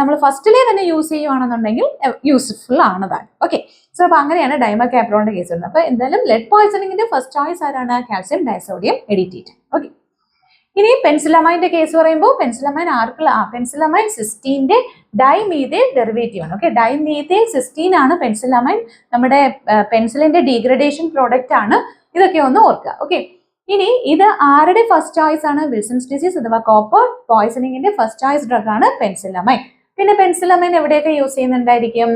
നമ്മൾ ഫസ്റ്റിലെ തന്നെ യൂസ് ചെയ്യുവാണെന്നുണ്ടെങ്കിൽ യൂസ്ഫുൾ ആണതാണ്. ഓക്കെ, സോ അപ്പൊ അങ്ങനെയാണ് ഡൈമർകാപ്രോളിന്റെ കേസ് വരുന്നത്. അപ്പൊ എന്തായാലും ലെഡ് പോയിസണിങ്ങിന്റെ ഫസ്റ്റ് ചോയ്സ് ആരാണ്? Calcium disodium edetate. ഓക്കെ, ഇനി പെൻസിലമൈന്റെ കേസ് പറയുമ്പോൾ പെൻസിലമൈൻ ആർക്കുള്ള? പെൻസിലമൈൻ സിസ്റ്റീന്റെ ഡൈമീഥൈൽ ഡെറിവേറ്റീവ് ആണ്. ഓക്കെ, ഡൈമീഥൈൽ സിസ്റ്റീൻ ആണ് പെൻസിലമൈൻ. നമ്മുടെ പെൻസിലിന്റെ ഡീഗ്രഡേഷൻ പ്രോഡക്റ്റ് ആണ്. ഇതൊക്കെ ഒന്ന് ഓർക്കുക. ഓക്കെ, ഇനി ഇത് ആരുടെ ഫസ്റ്റ് ചോയ്സ് ആണ്? വിൽസൺസ് ഡിസീസ് അഥവാ കോപ്പർ പോയിസണിങ്ങിന്റെ ഫസ്റ്റ് ചോയ്സ് ഡ്രഗ് ആണ് പെൻസിലമൈൻ. പിന്നെ പെൻസിലമൈൻ എവിടെയൊക്കെ യൂസ് ചെയ്യുന്നുണ്ടായിരിക്കും?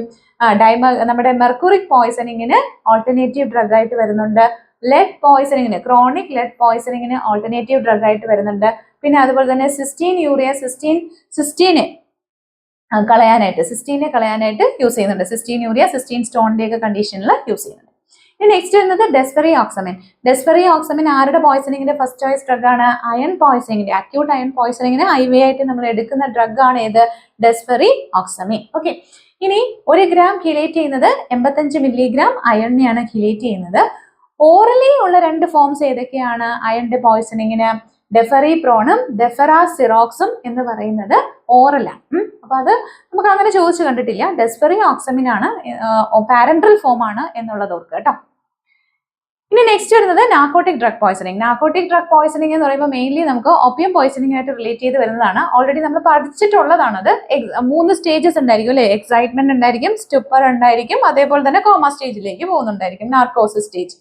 നമ്മുടെ മെർക്കുറിക് പോയിസണിങ്ങിന് ഓൾട്ടർനേറ്റീവ് ഡ്രഗ് ആയിട്ട് വരുന്നുണ്ട്. ലെഡ് പോയിസണിങ്ങിന്, ക്രോണിക് ലെഡ് പോയിസണിങ്ങിന് ഓൾട്ടർനേറ്റീവ് ഡ്രഗ് ആയിട്ട് വരുന്നുണ്ട്. പിന്നെ അതുപോലെ തന്നെ സിസ്റ്റീനെ കളയാനായിട്ട് യൂസ് ചെയ്യുന്നുണ്ട്. സിസ്റ്റീൻ യൂറിയ, സിസ്റ്റീൻ സ്റ്റോണിന്റെ ഒക്കെ കണ്ടീഷനിൽ യൂസ് ചെയ്യുന്നുണ്ട്. ഇനി നെക്സ്റ്റ് വരുന്നത് ഡെസ്ഫെറിയോക്സമിൻ ആരുടെ പോയിസണിങ്ങിന്റെ ഫസ്റ്റ് ചോയ്സ് ഡ്രഗ് ആണ്? അയൺ പോയിസണിങ്ങിന്റെ, അക്യൂട്ട് അയൺ പോയിസണിങ്ങിന് IV ആയിട്ട് നമ്മൾ എടുക്കുന്ന ഡ്രഗ് ആണ് ഏത്? ഡെസ്ഫെറിയോക്സമിൻ. ഓക്കെ, ഇനി 1 ഗ്രാം കിലേറ്റ് ചെയ്യുന്നത് 85 മില്ലിഗ്രാം അയണിനെയാണ് കിലേറ്റ് ചെയ്യുന്നത്. ഓറലി ഉള്ള 2 ഫോംസ് ഏതൊക്കെയാണ് അയണിന്റെ പോയിസണിങ്ങിന്? ഡെഫറിപ്രോണും ഡെഫറാസിറോക്സും എന്ന് പറയുന്നത് ഓറലാണ്. അപ്പൊ അത് നമുക്ക് അങ്ങനെ ചോദിച്ചു കണ്ടിട്ടില്ല. ഡെസ്ഫെറിയോക്സമിൻ ആണ് പാരന്റൽ ഫോം ആണ് എന്നുള്ളത് ഓർക്കുക കേട്ടോ. ഇനി നെക്സ്റ്റ് വരുന്നത് നാർക്കോട്ടിക് ഡ്രഗ് പോയിസണിങ് എന്ന് പറയുമ്പോൾ മെയിൻലി നമുക്ക് ഓപ്പിയം പോയിസണിങ് ആയിട്ട് റിലേറ്റ് ചെയ്ത് വരുന്നതാണ്. ഓൾറെഡി നമ്മൾ പഠിച്ചിട്ടുള്ളതാണത്. 3 സ്റ്റേജസ് ഉണ്ടായിരിക്കും അല്ലെ? എക്സൈറ്റ്മെന്റ് ഉണ്ടായിരിക്കും, സ്റ്റുപ്പർ ഉണ്ടായിരിക്കും, അതേപോലെ തന്നെ കോമ സ്റ്റേജിലേക്ക് പോകുന്നുണ്ടായിരിക്കും, നാർക്കോസിസ് സ്റ്റേജ്.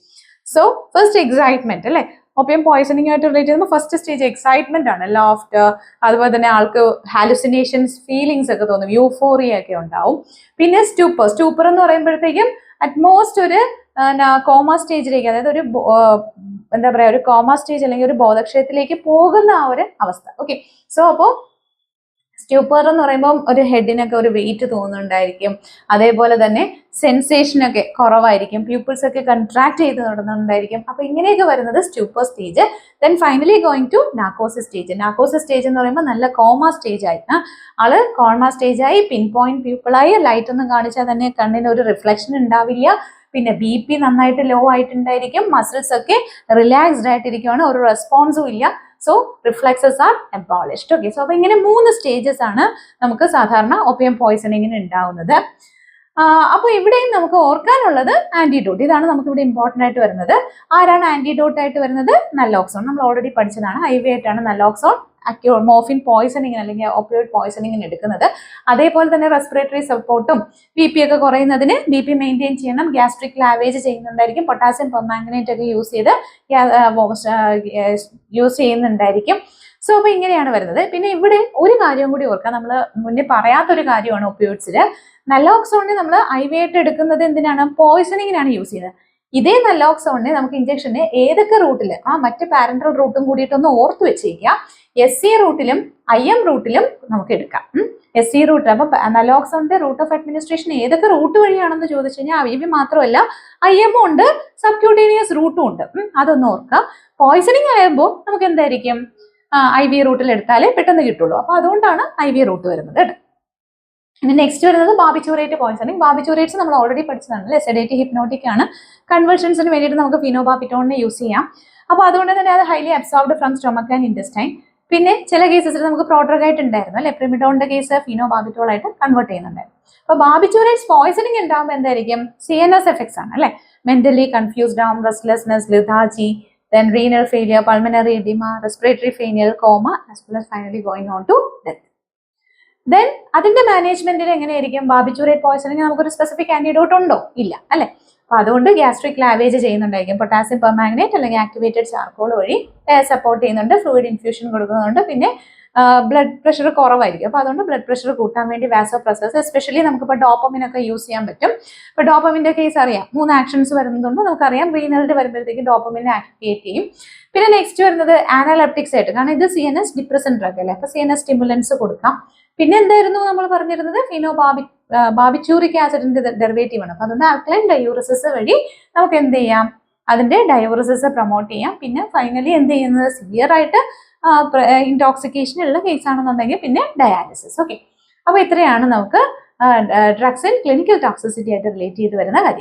സോ ഫസ്റ്റ് എക്സൈറ്റ്മെന്റ് അല്ലെ? ഓപ്പിയം പോയിസണിങ് ആയിട്ട് റിലേറ്റ് ചെയ്യുമ്പോൾ ഫസ്റ്റ് സ്റ്റേജ് എക്സൈറ്റ്മെന്റ് ആണ്. ലോഫ്റ്റർ, അതുപോലെ തന്നെ ആൾക്ക് ഹാലുസിനേഷൻസ്, ഫീലിങ്സ് ഒക്കെ തോന്നും, യൂഫോറിയ ഒക്കെ ഉണ്ടാവും. പിന്നെ സ്റ്റൂപ്പർ എന്ന് പറയുമ്പോഴത്തേക്കും അറ്റ്മോസ്റ്റ് ഒരു കോമ സ്റ്റേജിലേക്ക്, അതായത് ഒരു എന്താ പറയാ, ഒരു കോമ സ്റ്റേജ് അല്ലെങ്കിൽ ഒരു ബോധക്ഷയത്തിലേക്ക് പോകുന്ന ആ ഒരു അവസ്ഥ. ഓക്കെ, സോ അപ്പോൾ സ്റ്റൂപ്പർ എന്ന് പറയുമ്പോൾ ഒരു ഹെഡിനൊക്കെ ഒരു വെയിറ്റ് തോന്നുന്നുണ്ടായിരിക്കും. അതേപോലെ തന്നെ സെൻസേഷൻ ഒക്കെ കുറവായിരിക്കും, പ്യൂപ്പിൾസ് ഒക്കെ കൺട്രാക്ട് ചെയ്ത് നടന്നുണ്ടായിരിക്കും. അപ്പൊ ഇങ്ങനെയൊക്കെ വരുന്നത് stupor stage. Then finally going to narcosis stage എന്ന് പറയുമ്പോൾ നല്ല കോമ സ്റ്റേജ് ആയി. ആള് കോമ സ്റ്റേജ് ആയി, പിൻ പോയിന്റ് പ്യൂപ്പിളായി, ലൈറ്റ് ഒന്നും കാണിച്ചാൽ തന്നെ കണ്ണിന് ഒരു റിഫ്ലക്ഷൻ ഉണ്ടാവില്ല. പിന്നെ BP നന്നായിട്ട് ലോ ആയിട്ടുണ്ടായിരിക്കും, മസിൽസ് ഒക്കെ റിലാക്സ്ഡ് ആയിട്ടിരിക്കുകയാണ്, ഒരു റെസ്പോൺസും ഇല്ല. So reflexes are abolished. Okay, so അപ്പൊ ഇങ്ങനെ 3 സ്റ്റേജസ് ആണ് നമുക്ക് സാധാരണ ഓപ്പിയം പോയിസണിങ്ങിന് ഉണ്ടാവുന്നത്. അപ്പൊ ഇവിടെയും നമുക്ക് ഓർക്കാനുള്ളത് ആന്റിഡോട്ട്. ഇതാണ് നമുക്ക് ഇവിടെ ഇമ്പോർട്ടന്റ് ആയിട്ട് വരുന്നത്. ആരാണ് ആന്റിഡോട്ട് ആയിട്ട് വരുന്നത്? നല്ലോക്സോൺ. നമ്മൾ ഓൾറെഡി പഠിച്ചതാണ്. IV ആയിട്ടാണ് നല്ലോക്സോൺ മോർഫിൻ പോയിസണിങ്ങിന് അല്ലെങ്കിൽ ഓപ്പിയോയിഡ് പോയിസണിങ്ങിന് എടുക്കുന്നത്. അതേപോലെ തന്നെ റെസ്പിറേറ്ററി സപ്പോർട്ടും BP ഒക്കെ കുറയുന്നതിന്, BP മെയിൻറ്റെയിൻ ചെയ്യണം, ഗ്യാസ്ട്രിക് ലാവേജ് ചെയ്യുന്നുണ്ടായിരിക്കും, പൊട്ടാസ്യം പെർമാംഗനേറ്റ് ഒക്കെ യൂസ് ചെയ്യുന്നുണ്ടായിരിക്കും. സോ അപ്പൊ ഇങ്ങനെയാണ് വരുന്നത്. പിന്നെ ഇവിടെ ഒരു കാര്യം കൂടി ഓർക്കാം, നമ്മൾ മുന്നേ പറയാത്തൊരു കാര്യമാണ് ഒപ്പിയോയിഡ്സിൽ. നല്ലോക്സോണിനെ നമ്മൾ IV ആയിട്ട് എടുക്കുന്നത് എന്തിനാണ്? പോയിസണിങ്ങിനാണ് യൂസ് ചെയ്യുന്നത്. ഇതേ നല്ലോക്സോണിനെ നമുക്ക് ഇഞ്ചക്ഷന് ഏതൊക്കെ റൂട്ടിൽ, മറ്റ് പാരന്റൽ റൂട്ടും കൂടിയിട്ടൊന്ന് ഓർത്ത് വെച്ചേക്കുക. SC റൂട്ടിലും IM റൂട്ടിലും നമുക്ക് എടുക്കാം. SC റൂട്ട്, അപ്പൊ നല്ലോക്സോണിന്റെ റൂട്ട് ഓഫ് അഡ്മിനിസ്ട്രേഷൻ ഏതൊക്കെ റൂട്ട് വഴിയാണെന്ന് ചോദിച്ചു കഴിഞ്ഞാൽ IV മാത്രമല്ല IM ഉണ്ട്, സബ്ക്യൂട്ടേനിയസ് റൂട്ടും ഉണ്ട്. അതൊന്ന് ഓർക്കുക. പോയിസണിങ് ആകുമ്പോൾ നമുക്ക് എന്തായിരിക്കും? IV റൂട്ടിൽ എടുത്താലേ പെട്ടെന്ന് കിട്ടുള്ളൂ. അപ്പൊ അതുകൊണ്ടാണ് IV റൂട്ട് വരുന്നത്. ഇനി നെക്സ്റ്റ് വരുന്നത് ബാർബിറ്റൂറേറ്റ് പോയിസണിങ്. ബാർബിറ്റൂറേറ്റ്സ് നമ്മൾ ഓൾറെഡി പഠിച്ചതാണ് അല്ലേ? സെഡേറ്റീവ് ഹിപ്നോട്ടിക് ആണ്. കൺവെർഷൻസിന് വേണ്ടിയിട്ട് നമുക്ക് ഫിനോബാർബിറ്റോണിനെ യൂസ് ചെയ്യാം. അപ്പൊ അതുകൊണ്ട് തന്നെ അത് highly absorbed from stomach and intestine. പിന്നെ ചില കേസസിൽ നമുക്ക് പ്രോഡ്രഗ് ആയിട്ട് ഉണ്ടായിരുന്നു അല്ലെ, പ്രിമിഡോണിന്റെ കേസ് ഫിനോബാർബിറ്റോൾ ആയിട്ട് കൺവേർട്ട് ചെയ്യുന്നുണ്ടായിരുന്നു. അപ്പൊ ബാർബിറ്റൂറേറ്റ്സ് പോയ്സണിങ് ഉണ്ടാകുമ്പോൾ എന്തായിരിക്കും, CNS എഫക്ട്സ് ആണ് അല്ലെ, മെന്റലി കൺഫ്യൂസ്ഡ് ആവും, restlessness, ലിഥാജി, then renal failure, pulmonary edema, respiratory failure, coma, as well as finally going on to death. Then അതിന്റെ മാനേജ്മെന്റിൽ എങ്ങനെയായിരിക്കും, ബാർബിറ്റൂറേറ്റ് പോയ്സണിങ് നമുക്കൊരു സ്പെസിഫിക് ആന്റിഡോട്ട് ഉണ്ടോ, ഇല്ല അല്ലെ. അപ്പൊ അതുകൊണ്ട് ഗ്യാസ്ട്രിക് ലാവേജ് ചെയ്യുന്നുണ്ടായിരിക്കും, പൊട്ടാസ്യം പെർമാംഗനേറ്റ് അല്ലെങ്കിൽ ആക്ടിവേറ്റഡ് ചാർക്കോൾ വഴി സപ്പോർട്ട് ചെയ്യുന്നുണ്ട്, ഫ്ലൂയിഡ് ഇൻഫ്യൂഷൻ കൊടുക്കുന്നുണ്ട്, പിന്നെ ബ്ലഡ് പ്രഷർ കുറവായിരിക്കും. അപ്പൊ അതുകൊണ്ട് ബ്ലഡ് പ്രഷർ കൂട്ടാൻ വേണ്ടി വാസോപ്രസേഴ്സ്, എസ്പെഷ്യലി നമുക്കിപ്പോൾ ഡോപ്പമിൻ ഒക്കെ യൂസ് ചെയ്യാൻ പറ്റും. ഇപ്പൊ ഡോപ്പമിന്റെ കേസ് അറിയാം, 3 ആക്ഷൻസ് വരുന്നതുകൊണ്ട് നമുക്കറിയാം റീനലിന്റെ വരുമ്പോഴത്തേക്ക് ഡോപ്പമിനെ ആക്ടിവേറ്റ് ചെയ്യും. പിന്നെ നെക്സ്റ്റ് വരുന്നത് ആനാലെപ്റ്റിക്സ് ആയിട്ട്, കാരണം ഇത് CNS ഡിപ്രസന്റ് ഡ്രഗ് അല്ലേ, അപ്പൊ CNS സ്റ്റിമുലൻസ് കൊടുക്കാം. പിന്നെ എന്തായിരുന്നു നമ്മൾ പറഞ്ഞിരുന്നത്, ബാർബിറ്റൂറിക് ആസിഡിന്റെ ഡെറിവേറ്റീവ് ആണ്. അപ്പൊ അതുകൊണ്ട് ആൽക്കലൈൻ ഡയൂറസിസ് വഴി നമുക്ക് എന്ത് ചെയ്യാം, അതിന്റെ ഡയൂറസിസ് പ്രൊമോട്ട് ചെയ്യാം. പിന്നെ ഫൈനലി എന്ത് ചെയ്യുന്നത്, സിവിയർ ആയിട്ട് ഇൻടോക്സിക്കേഷൻ ഉള്ള കേസ് ആണെന്നുണ്ടെങ്കിൽ പിന്നെ ഡയാലിസിസ്. ഓക്കെ, അപ്പൊ ഇത്രയാണ് നമുക്ക് ഡ്രഗ്സ് ആൻഡ് ക്ലിനിക്കൽ ടോക്സിസിറ്റി ആയിട്ട് റിലേറ്റ് ചെയ്ത് വരുന്ന കാര്യം.